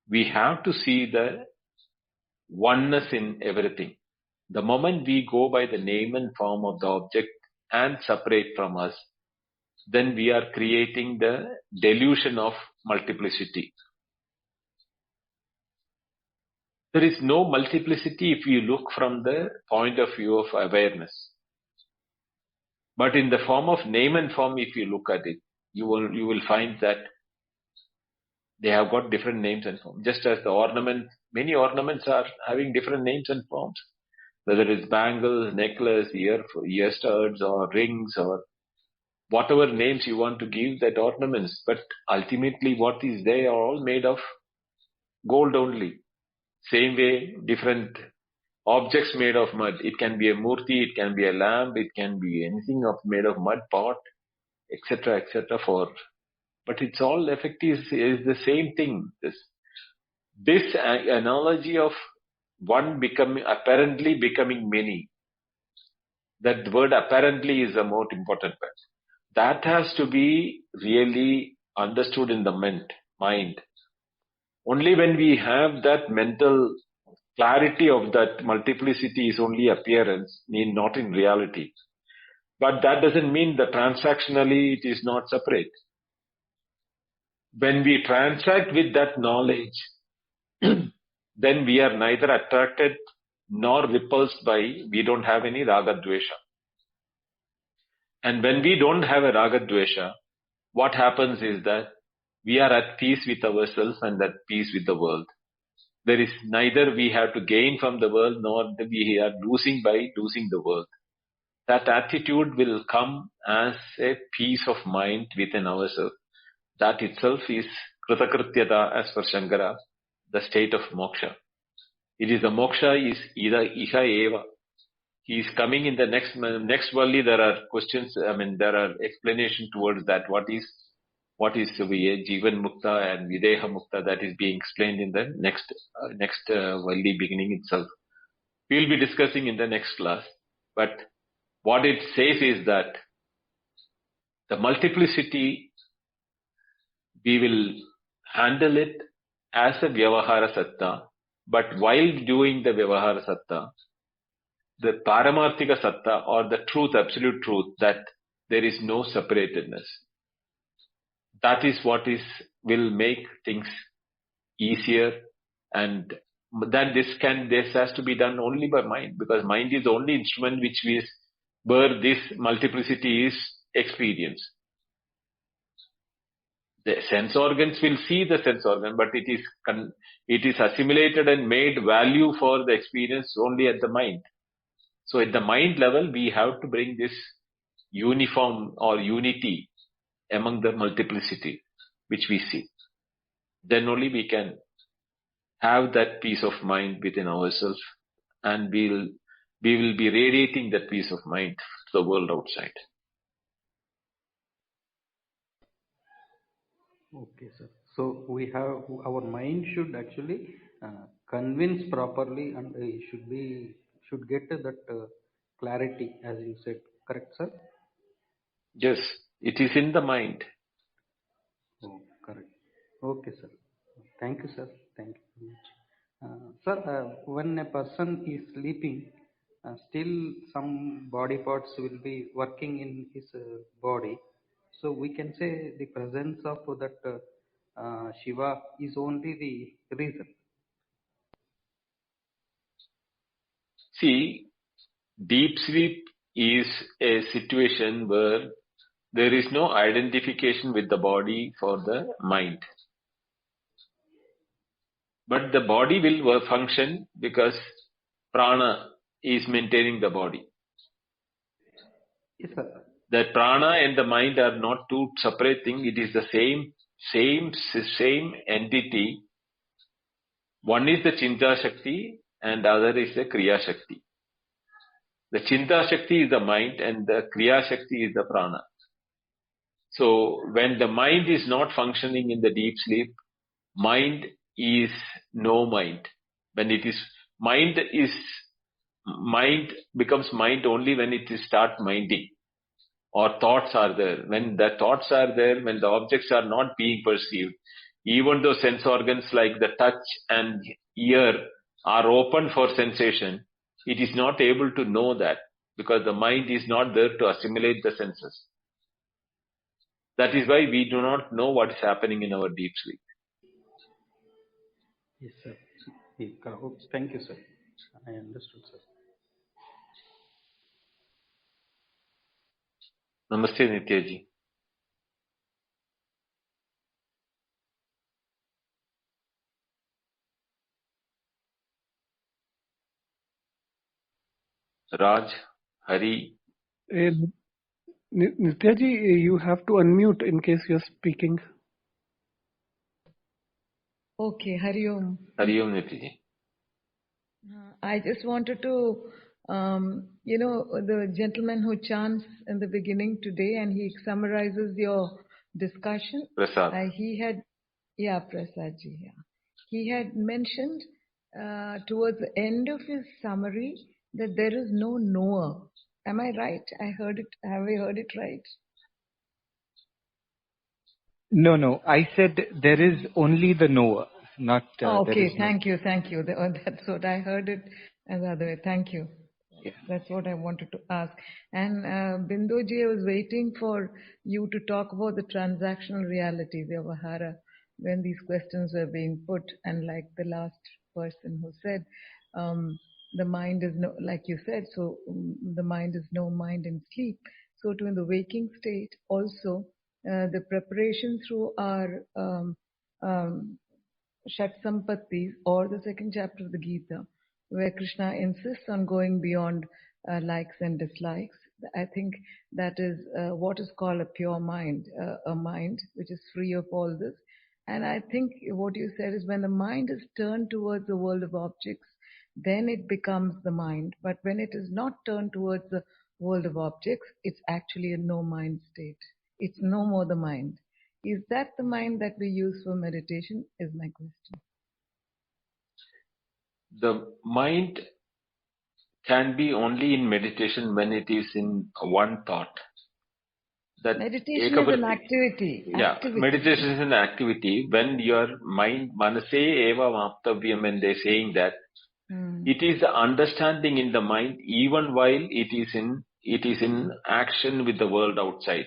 We have to see the oneness in everything. The moment we go by the name and form of the object and separate from us, then we are creating the delusion of multiplicity. There is no multiplicity if you look from the point of view of awareness. But in the form of name and form, if you look at it, you will find that they have got different names and forms. Just as the ornament, many ornaments are having different names and forms. Whether it's bangles, necklace, ear studs, or rings, or whatever names you want to give that ornaments. But ultimately, what is they are all made of gold only. Same way, different objects made of mud. It can be a murti, it can be a lamp, it can be anything made of mud, pot, etc., etc. But it's all effective is the same thing. This analogy of one apparently becoming many. That word apparently is the most important part. That has to be really understood in the mind. Only when we have that mental clarity of that multiplicity is only appearance, not in reality. But that doesn't mean that transactionally it is not separate. When we transact with that knowledge, then we are neither attracted nor repulsed by, we don't have any raga dvesha. And when we don't have a raga dvesha, what happens is that we are at peace with ourselves and at peace with the world. There is neither we have to gain from the world nor we are losing by losing the world. That attitude will come as a peace of mind within ourselves. That itself is kritakrityata as per Shankara, the state of moksha. It is the moksha is iha eva. He is coming in the next worldly. There are questions. There are explanations towards that. What is Jivan Mukta and Videha Mukta, that is being explained in the next worldly beginning itself. We will be discussing in the next class. But what it says is that the multiplicity, we will handle it as a Vyavahara Satta. But while doing the Vyavahara Satta, the Paramarthika Satta, or the truth, absolute truth, that there is no separatedness. That is what will make things easier, and then this has to be done only by mind, because mind is the only instrument where this multiplicity is experienced. The sense organs will see the sense organ, but it is assimilated and made value for the experience only at the mind. So at the mind level, we have to bring this uniform or unity among the multiplicity which we see. Then only we can have that peace of mind within ourselves, and we will be radiating that peace of mind to the world outside. Okay, sir. So we have our mind should actually convince properly, and should get that clarity, as you said. Correct, sir? Yes, it is in the mind. Oh, correct. Okay, sir. Thank you, sir. Thank you very much. Sir, when a person is sleeping, still some body parts will be working in his body. So we can say the presence of that Shiva is only the reason. See, deep sleep is a situation where there is no identification with the body for the mind. But the body will function because prana is maintaining the body. Yes, sir. That prana and the mind are not two separate things. It is the same entity. One is the Chinta Shakti and the other is the Kriya Shakti. The Chinta Shakti is the mind and the Kriya Shakti is the prana. So when the mind is not functioning in the deep sleep, mind is no mind. When it is mind becomes mind only when it start minding, or thoughts are there. When the thoughts are there, when the objects are not being perceived, even though sense organs like the touch and ear are open for sensation, it is not able to know that because the mind is not there to assimilate the senses. That is why we do not know what is happening in our deep sleep. Yes, sir. Thank you, sir. I understood, sir. Namaste, Nityaji. Raj, Hari. Nityaji, you have to unmute in case you're speaking. Okay, Hari Om. Hari Om, Nityaji. I just wanted to, the gentleman who chants in the beginning today and he summarizes your discussion. Prasad. Prasadji, yeah. He had mentioned towards the end of his summary that there is no knower. Am I right? Have I heard it right? No. I said there is only the knower. not there Okay, is no. thank you. That's what I heard it the other way. Thank you. Yeah. That's what I wanted to ask. And Binduji, I was waiting for you to talk about the transactional reality, Vyavahara, when these questions were being put. And like the last person who said, the mind is no, like you said, so the mind is no mind in sleep. So to in the waking state also, the preparation through our Shat Sampattis or the second chapter of the Gita, where Krishna insists on going beyond likes and dislikes. I think that is what is called a pure mind, a mind which is free of all this. And I think what you said is when the mind is turned towards the world of objects, then it becomes the mind. But when it is not turned towards the world of objects, it's actually a no mind state. It's no more the mind. Is that the mind that we use for meditation? Is my question. The mind can be only in meditation when it is in one thought. That Meditation is an activity. Yeah, meditation is an activity. When your mind, manase eva maptavyam, when they're saying that, it is the understanding in the mind even while it is in action with the world outside.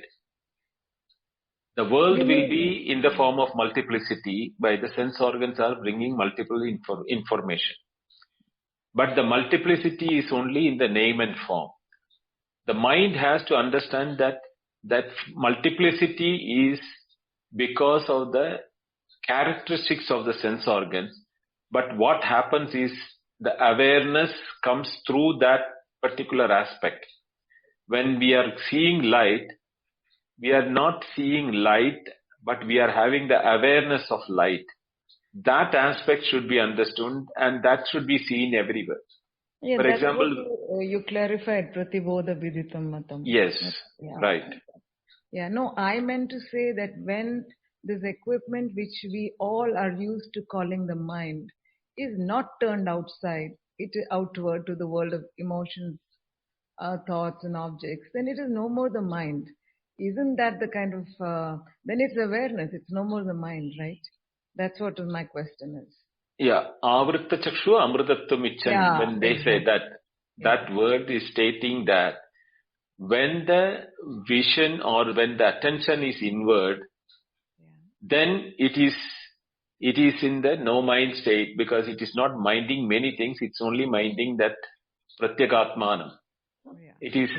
The world will be in the form of multiplicity by the sense organs are bringing multiple information. But the multiplicity is only in the name and form. The mind has to understand that multiplicity is because of the characteristics of the sense organs. But what happens is the awareness comes through that particular aspect. When we are seeing light, we are not seeing light, but we are having the awareness of light. That aspect should be understood and that should be seen everywhere. Yeah, For that's example, what you clarified, Pratibodha Viditam Matam. Yes, yeah. Right. Yeah, no, I meant to say that when this equipment which we all are used to calling the mind is not turned outside, it is outward to the world of emotions, thoughts and objects, then it is no more the mind. Isn't that the kind of, then it's awareness, it's no more the mind, right? That's what my question is. Yeah, Avritta Chakshu Amritatvam Ichan, when they say that word is stating that when the vision or when the attention is inward, then it is in the no mind state because it is not minding many things, it's only minding that Pratyakatmanam. It is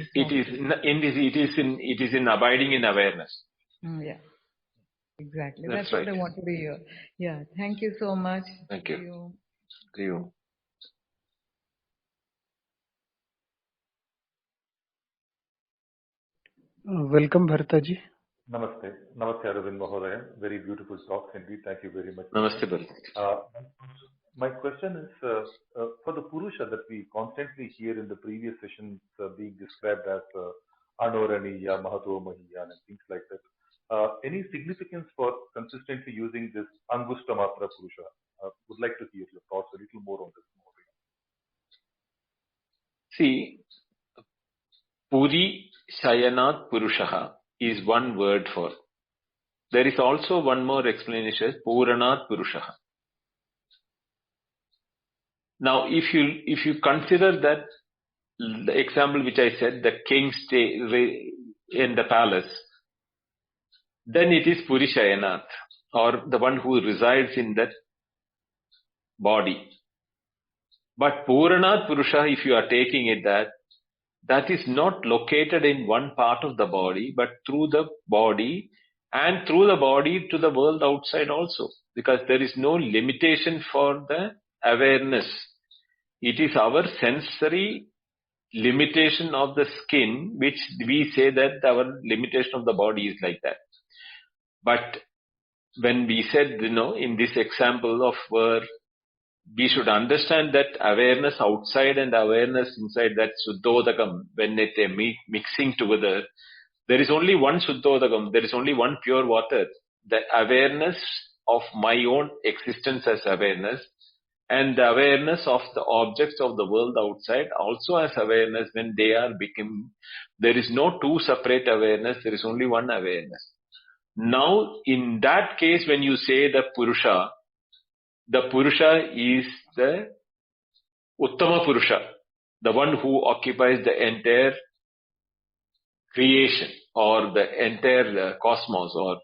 in abiding in awareness. Yeah. Exactly. That's what right. I wanted to hear. Yeah. Thank you so much. Thank you. Thank you. Welcome, Bhartaji. Namaste. Namaste, Arvind Mahodaya. Very beautiful talk indeed. Thank you very much. Namaste, Bhartaji. My question is, for the Purusha that we constantly hear in the previous sessions being described as Anoraniya, Mahato Mahiyan and things like that, any significance for consistently using this Angustamatra Purusha? Would like to hear your thoughts a little more on this. See, Puri Shayanat Purushaha is one word for. There is also one more explanation, Puranat Purushaha. Now, if you consider that the example which I said, the king stay in the palace, then it is Puri Shayanat, or the one who resides in that body. But Puranat Purusha, if you are taking it that is not located in one part of the body, but through the body and through the body to the world outside also. Because there is no limitation for the awareness. It is our sensory limitation of the skin, which we say that our limitation of the body is like that. But when we said, in this example of where we should understand that awareness outside and awareness inside, that Suddhodakam, when they mixing together, there is only one Suddhodakam, there is only one pure water. The awareness of my own existence as awareness and the awareness of the objects of the world outside also as awareness, when they are becoming, there is no two separate awareness, there is only one awareness. Now, in that case, when you say the Purusha, the Purusha is the Uttama Purusha, the one who occupies the entire creation or the entire cosmos, or,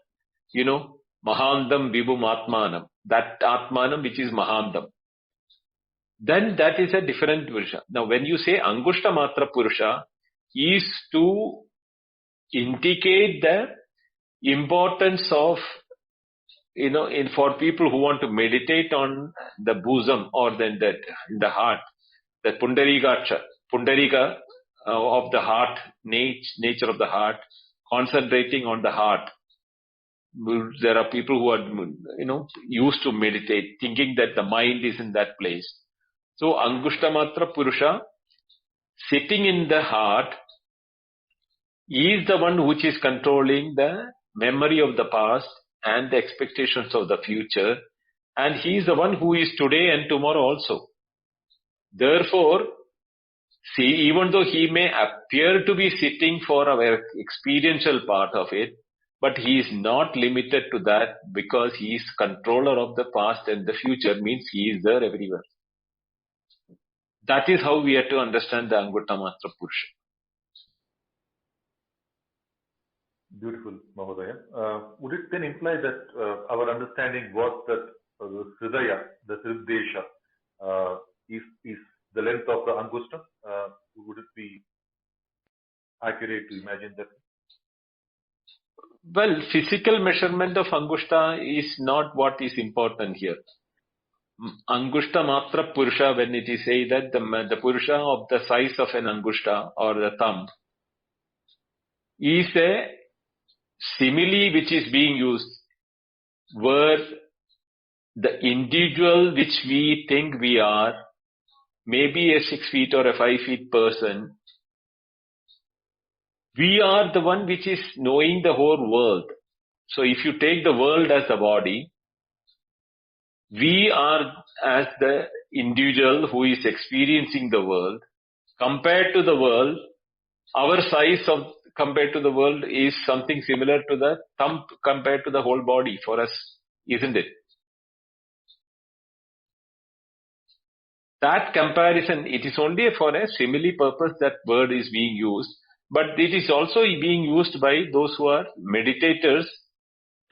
Mahandam Vibhum Atmanam, that Atmanam which is Mahandam. Then that is a different Purusha. Now when you say Angushta Matra Purusha, is to indicate the importance of, for people who want to meditate on the bosom or then that in the heart, the Pundarika of the heart, nature of the heart, concentrating on the heart. There are people who are, used to meditate, thinking that the mind is in that place. So Angushtamatra Purusha, sitting in the heart, is the one which is controlling the memory of the past and the expectations of the future, and he is the one who is today and tomorrow also. Therefore, see, even though he may appear to be sitting for our experiential part of it, but he is not limited to that, because he is controller of the past and the future, means he is there everywhere. That is how we have to understand the Angushtamatra Purusha. Beautiful, Mahodaya. Would it then imply that our understanding was that the Hridaya, the Hriddesha, is the length of the Angushta? Would it be accurate to imagine that? Well, physical measurement of Angushta is not what is important here. Angushta Matra Purusha, when it is said that the Purusha of the size of an Angushta or the thumb, is a simile which is being used, where the individual which we think we are, maybe a 6 feet or a 5 feet person, we are the one which is knowing the whole world. So if you take the world as a body, we are as the individual who is experiencing the world. Compared to the world, our size compared to the world is something similar to the thumb compared to the whole body for us, isn't it? That comparison, it is only for a simile purpose that word is being used, but it is also being used by those who are meditators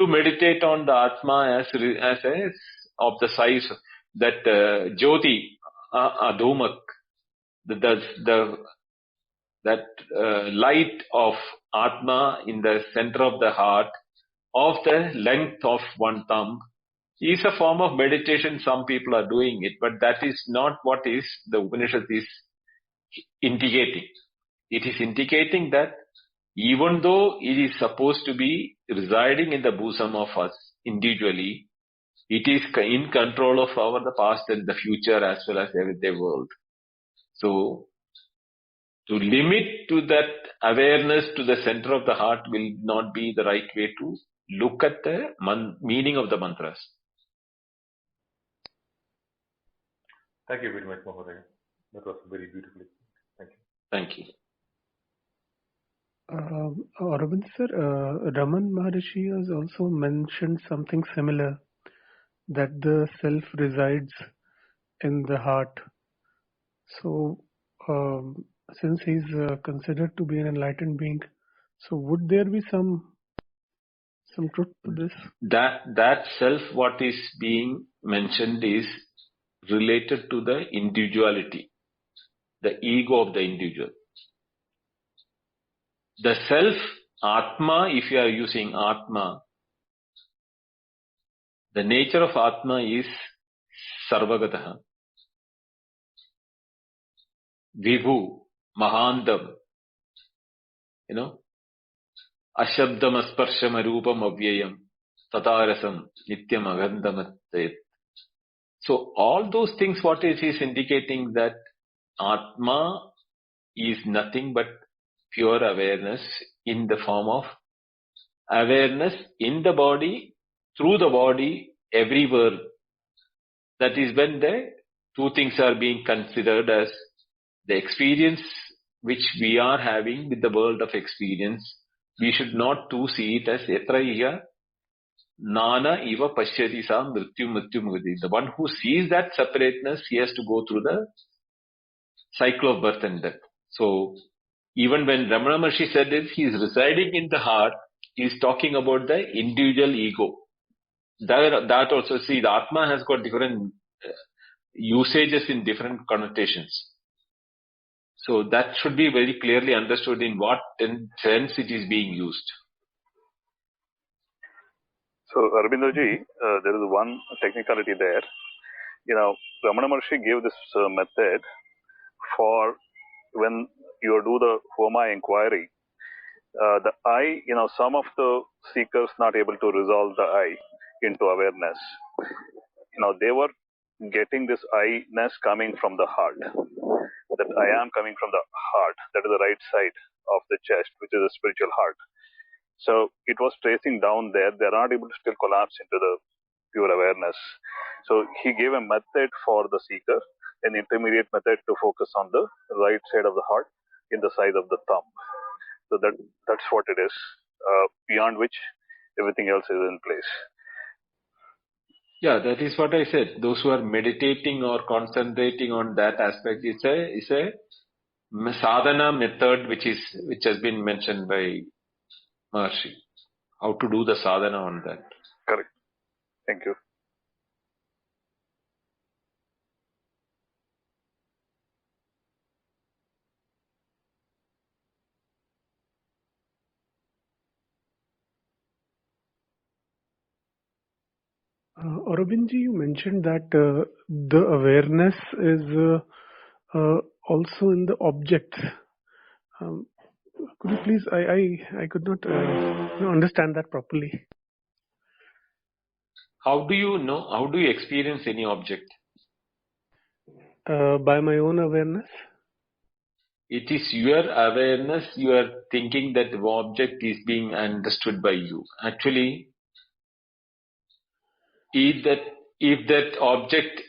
to meditate on the Atma as a of the size that Jyoti Adhomak, that light of Atma in the center of the heart, of the length of one thumb, is a form of meditation. Some people are doing it, but that is not what is the Upanishad is indicating. It is indicating that even though it is supposed to be residing in the bosom of us individually, it is in control of the past and the future as well as everyday world. So, to limit to that awareness to the center of the heart will not be the right way to look at the meaning of the mantras. Thank you very much, Mahodaya. That was very beautiful. Thank you. Thank you. Aurobind sir, Raman Maharishi has also mentioned something similar, that the self resides in the heart. So, since he is considered to be an enlightened being, so would there be some truth to this? That self, what is being mentioned, is related to the individuality, the ego of the individual. The self, Atma, if you are using Atma, the nature of Atma is Sarvagataha, Vibhu, Mahandam, Ashabdam Asparsham Arupam Avyayam, Tatarasam, Nityam Agandhamatayat. So all those things, what it is indicating that Atma is nothing but pure awareness in the form of awareness in the body, through the body, everywhere. That is when the two things are being considered as the experience which we are having with the world of experience. We should not too see it as Etraiya Nana iva pashyati sa mrityu mrityu mugati. The one who sees that separateness, he has to go through the cycle of birth and death. So, even when Ramana Maharshi said this, he is residing in the heart, he is talking about the individual ego. That also, see, the Atma has got different usages in different connotations. So that should be very clearly understood in what sense it is being used. So, Arbindoji, there is one technicality there. Ramana Maharshi gave this method for when you do the Homa inquiry. The I, some of the seekers not able to resolve the I into awareness. They were getting this I-ness coming from the heart. That I am coming from the heart. That is the right side of the chest, which is the spiritual heart. So it was tracing down there. They are not able to still collapse into the pure awareness. So he gave a method for the seeker, an intermediate method to focus on the right side of the heart in the size of the thumb. So that's what it is, beyond which everything else is in place. Yeah, that is what I said. Those who are meditating or concentrating on that aspect, it's a sadhana method which has been mentioned by Maharshi. How to do the sadhana on that. Correct. Thank you. Aurobinji, you mentioned that the awareness is also in the objects. Could you please? I could not understand that properly. How do you know? How do you experience any object? By my own awareness. It is your awareness. You are thinking that the object is being understood by you. Actually, if that object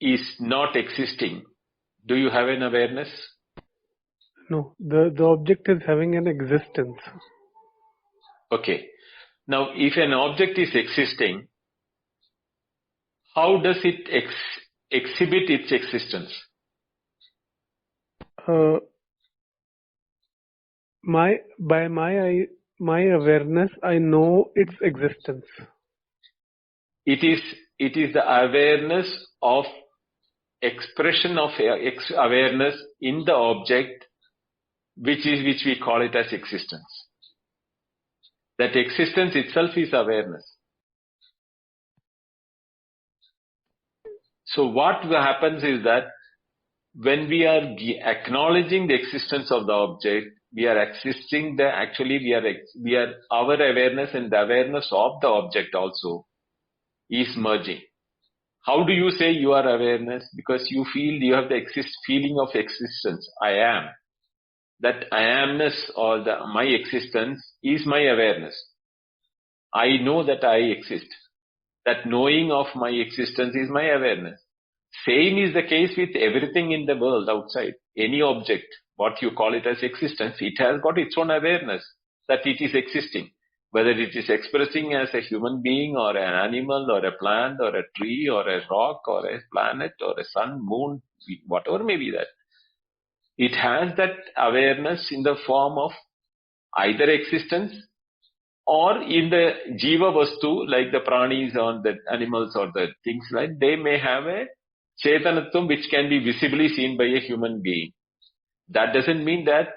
is not existing, do you have an awareness? No, the object is having an existence. Okay. Now, if an object is existing, how does it exhibit its existence? By my awareness, I know its existence. It is the awareness of expression of awareness in the object, which we call it as existence. That existence itself is awareness. So what happens is that when we are acknowledging the existence of the object, we are existing we are our awareness and the awareness of the object also is merging. How do you say you are awareness? Because you have the feeling of existence. I am. That I amness or my existence is my awareness. I know that I exist. That knowing of my existence is my awareness. Same is the case with everything in the world outside. Any object, what you call it as existence, it has got its own awareness that it is existing. Whether it is expressing as a human being or an animal or a plant or a tree or a rock or a planet or a sun, moon, whatever may be that. It has that awareness in the form of either existence or in the jiva vastu, like the pranis or the animals or the things like, they may have a chetanatvam which can be visibly seen by a human being. That doesn't mean that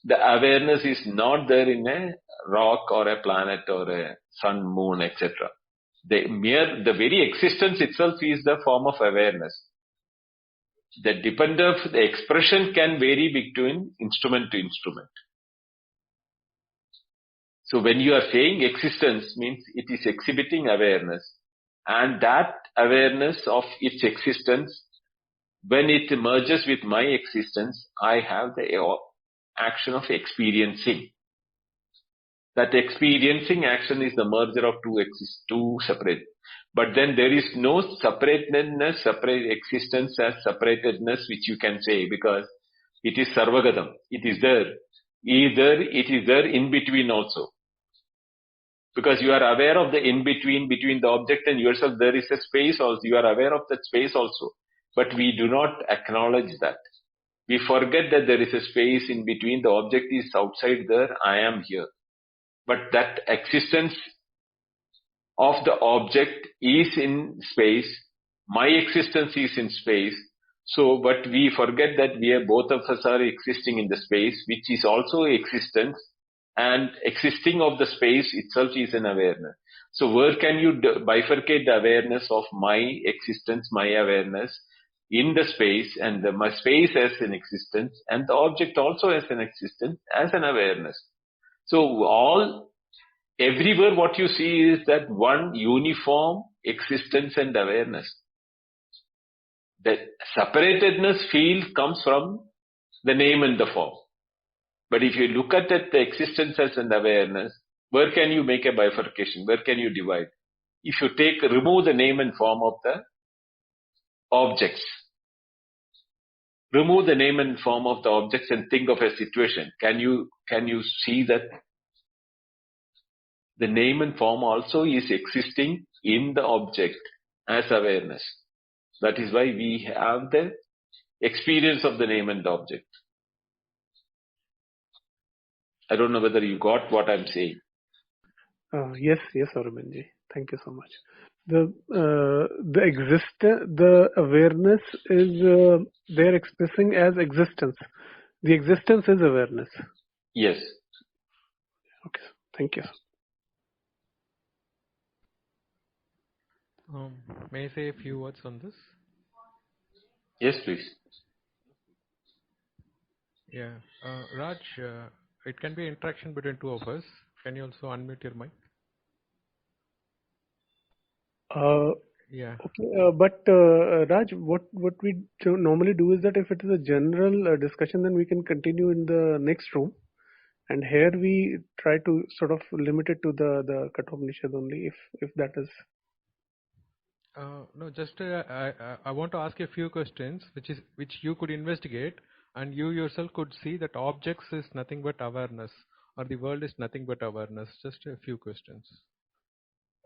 the awareness is not there in a rock or a planet or a sun, moon, etc. The very existence itself is the form of awareness. The the expression can vary between instrument to instrument. So when you are saying existence, means it is exhibiting awareness, and that awareness of its existence, when it merges with my existence, I have the action of experiencing. That experiencing action is the merger of two separate. But then there is no separateness, separate existence as separatedness which you can say, because it is sarvagatam. It is there. Either it is there in between also. Because you are aware of the in-between, between the object and yourself, there is a space also. You are aware of that space also. But we do not acknowledge that. We forget that there is a space in between. The object is outside there. I am here. But that existence of the object is in space. My existence is in space. So, but we forget that both of us are existing in the space, which is also existence, and existing of the space itself is an awareness. So, where can you bifurcate the awareness of my existence, my awareness in the space, and my space as an existence, and the object also as an existence, as an awareness. So, everywhere what you see is that one uniform existence and awareness. The separatedness feel comes from the name and the form. But if you look at it, the existence as an awareness, where can you make a bifurcation? Where can you divide? If you remove the name and form of the objects, remove the name and form of the objects and think of a situation. Can you see that the name and form also is existing in the object as awareness? That is why we have the experience of the name and the object. I don't know whether you got what I'm saying. Yes, Aurobinji. Thank you so much. The awareness is they're expressing as existence. The existence is awareness. Yes. Okay. Thank you. May I say a few words on this? Yes, please. Yeah. Raj, it can be interaction between two of us. Can you also unmute your mic? Yeah. Okay, but Raj, what we normally do is that if it is a general discussion, then we can continue in the next room, and here we try to sort of limit it to the Kathopanishad only, if that is. No, just I want to ask you a few questions, which you could investigate, and you yourself could see that objects is nothing but awareness, or the world is nothing but awareness. Just a few questions.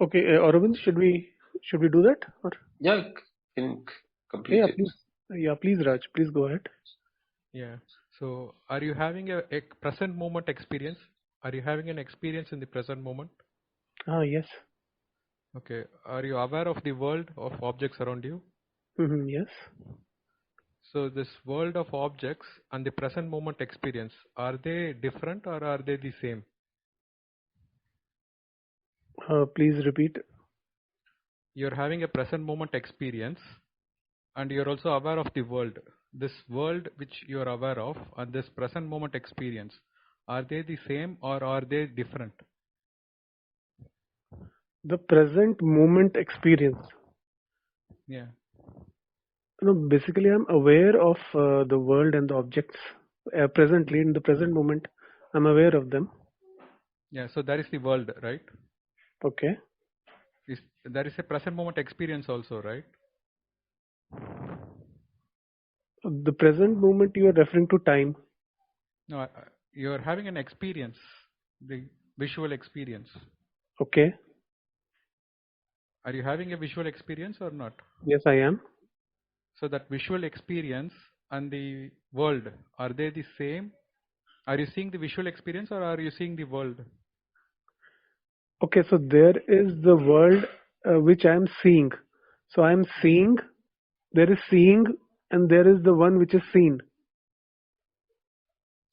Okay, Aurobind, should we do that? Or? Yeah, can complete it. Please. Yeah, please, Raj. Please go ahead. Yeah. So, are you having a present moment experience? Are you having an experience in the present moment? Yes. Okay. Are you aware of the world of objects around you? Yes. So, this world of objects and the present moment experience, are they different or are they the same? Please repeat. You're having a present moment experience and you're also aware of the world. This world which you're aware of and this present moment experience, are they the same or are they different? The present moment experience. Yeah. No, basically I'm aware of the world and the objects presently in the present moment. I'm aware of them. Yeah, so that is the world, right? Okay. There is a present moment experience also, right? The present moment you are referring to time. No, you are having an experience, the visual experience. Okay. Are you having a visual experience or not? Yes, I am. So that visual experience and the world, are they the same? Are you seeing the visual experience or are you seeing the world? Okay, so there is the world which I am seeing. So I am seeing, there is seeing, and there is the one which is seen.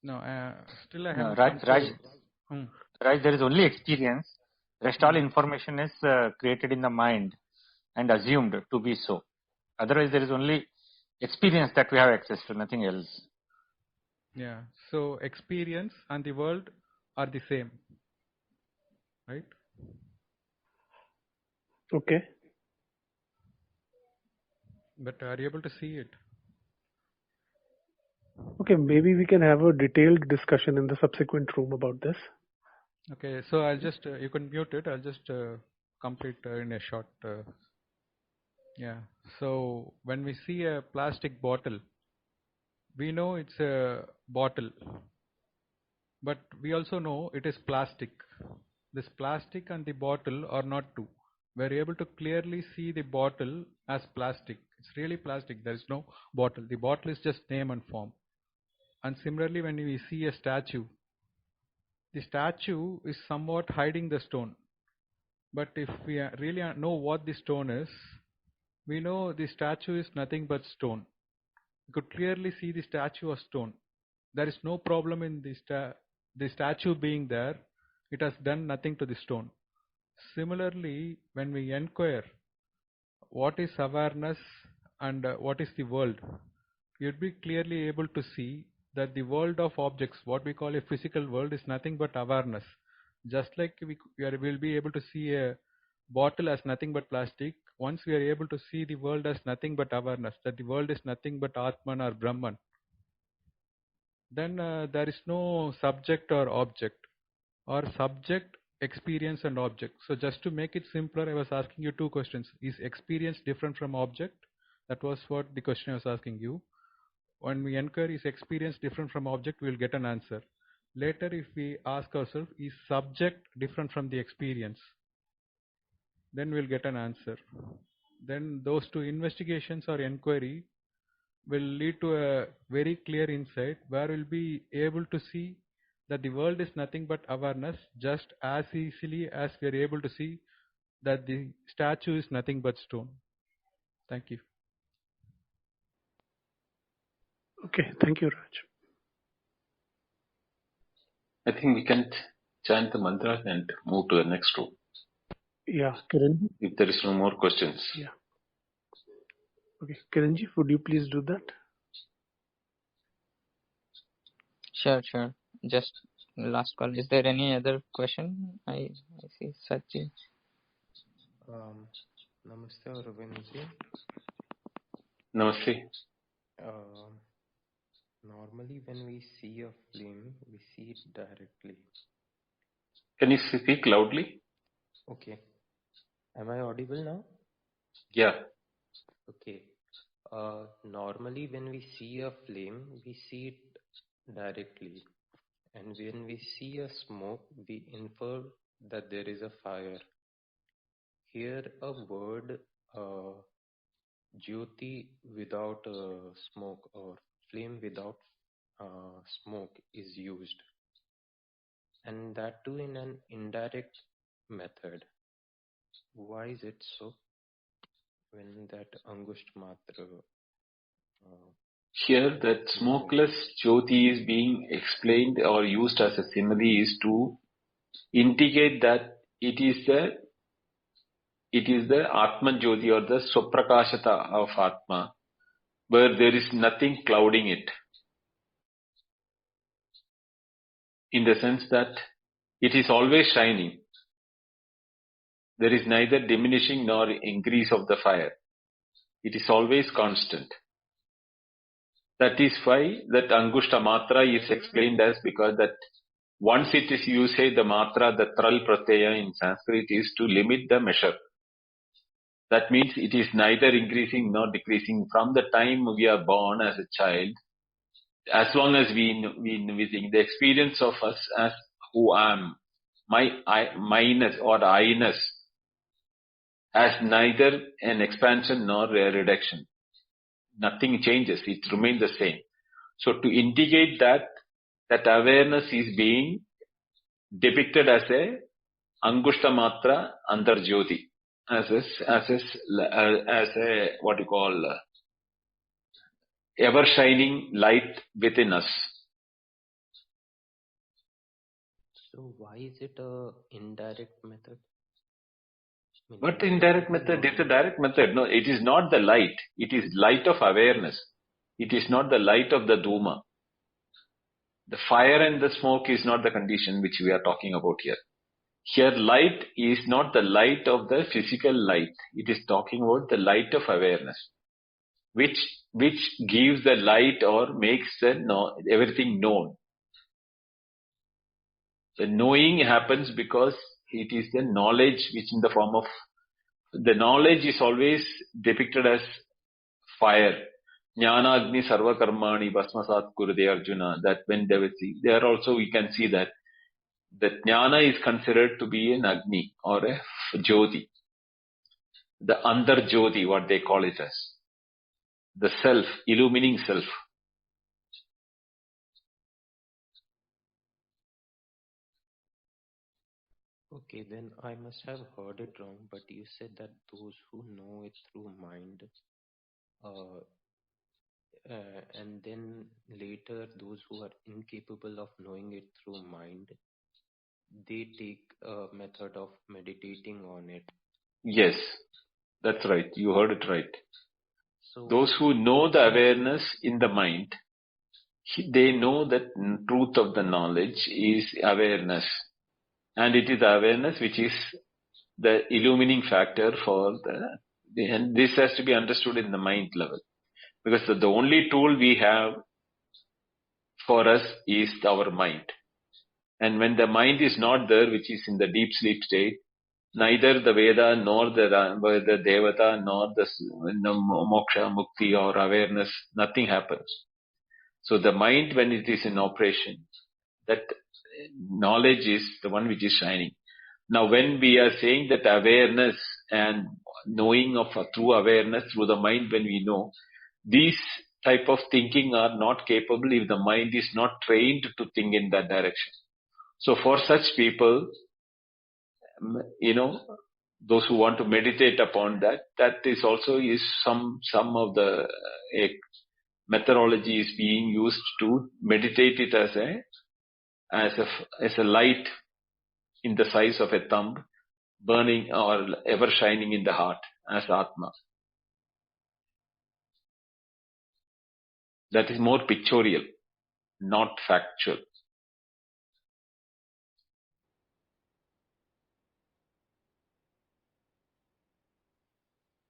No, still I haven't. Raj, there is only experience. Rest all information is created in the mind and assumed to be so. Otherwise, there is only experience that we have access to, nothing else. Yeah. So experience and the world are the same, right? Okay. But are you able to see it? Okay, maybe we can have a detailed discussion in the subsequent room about this. Okay, so I'll just, you can mute it, I'll just complete in a short. Yeah, so when we see a plastic bottle, we know it's a bottle, but we also know it is plastic. this plastic and the bottle are not two. We're able to clearly see the bottle as plastic. It's really plastic. There is no bottle. The bottle is just name and form. And similarly, when we see a statue, the statue is somewhat hiding the stone. But if we really know what the stone is, we know the statue is nothing but stone. You could clearly see the statue of stone. There is no problem in the statue being there. It has done nothing to the stone. Similarly, when we inquire what is awareness and what is the world, you'd be clearly able to see that the world of objects, what we call a physical world, is nothing but awareness. Just like we'll be able to see a bottle as nothing but plastic, once we are able to see the world as nothing but awareness, that the world is nothing but Atman or Brahman, then there is no subject or object, or subject, experience and object. So just to make it simpler, I was asking you two questions. Is experience different from object? That was what the question I was asking you. When we inquire, is experience different from object, we will get an answer. Later, if we ask ourselves, is subject different from the experience? Then we'll get an answer. Then those two investigations or inquiry will lead to a very clear insight where we'll be able to see that the world is nothing but awareness, just as easily as we are able to see that the statue is nothing but stone. Thank you. Okay, thank you, Raj. I think we can chant the mantra and move to the next room. Yeah, Kiranji. If there is no more questions. Yeah. Okay, Kiranji, would you please do that? Sure. Just last call. Is there any other question? I see Sachin. Namaste, Arvindji. Namaste. Normally, when we see a flame, we see it directly. Can you speak loudly? Okay. Am I audible now? Yeah. Okay. Normally, when we see a flame, we see it directly. And when we see a smoke, we infer that there is a fire. Here, a word, Jyoti without smoke or flame without smoke is used. And that too in an indirect method. Why is it so? When that Angusht Matra... Here, that smokeless Jyoti is being explained or used as a simile is to indicate that it is the Atman Jyoti or the Swaprakashata of Atma, where there is nothing clouding it. In the sense that it is always shining. There is neither diminishing nor increase of the fire. It is always constant. That is why that Angushta Matra is explained as, because that once it is used, the Matra, the Tral Pratyaya in Sanskrit is to limit the measure. That means it is neither increasing nor decreasing from the time we are born as a child. As long as we think the experience of us as who I am, myness or I-ness, has neither an expansion nor a reduction. Nothing changes, it remains the same. So to indicate that awareness is being depicted as a Angushta Matra Andar Jyoti, as a what you call ever shining light within us. So why is it a indirect method? What indirect method? It's a direct method. No, it is not the light. It is light of awareness. It is not the light of the Duma. The fire and the smoke is not the condition which we are talking about here. Here, light is not the light of the physical light. It is talking about the light of awareness, which gives the light or makes everything known. The knowing happens because it is the knowledge which in the form of, the knowledge is always depicted as fire. Jnana Agni Sarva Karmani Bhasmasat Kurude Arjuna. That when they will see, there also we can see that The jnana is considered to be an agni or a jyoti, the andar jyoti, what they call it as, the self, illumining self. Okay, then I must have heard it wrong, but you said that those who know it through mind, uh, and then later those who are incapable of knowing it through mind, they take a method of meditating on it. Yes, that's right. You heard it right. So Those who know the awareness in the mind, they know that truth of the knowledge is awareness. And it is awareness which is the illumining factor for and this has to be understood in the mind level. Because the only tool we have for us is our mind. And when the mind is not there, which is in the deep sleep state, neither the Veda nor the Devata nor the moksha, mukti or awareness, nothing happens. So the mind, when it is in operation, that knowledge is the one which is shining. Now when we are saying that awareness and knowing of through awareness, through the mind when we know, these type of thinking are not capable if the mind is not trained to think in that direction. So for such people, those who want to meditate upon that, that is also is some of the methodology is being used to meditate it as a light in the size of a thumb, burning or ever shining in the heart as Atma. That is more pictorial, not factual.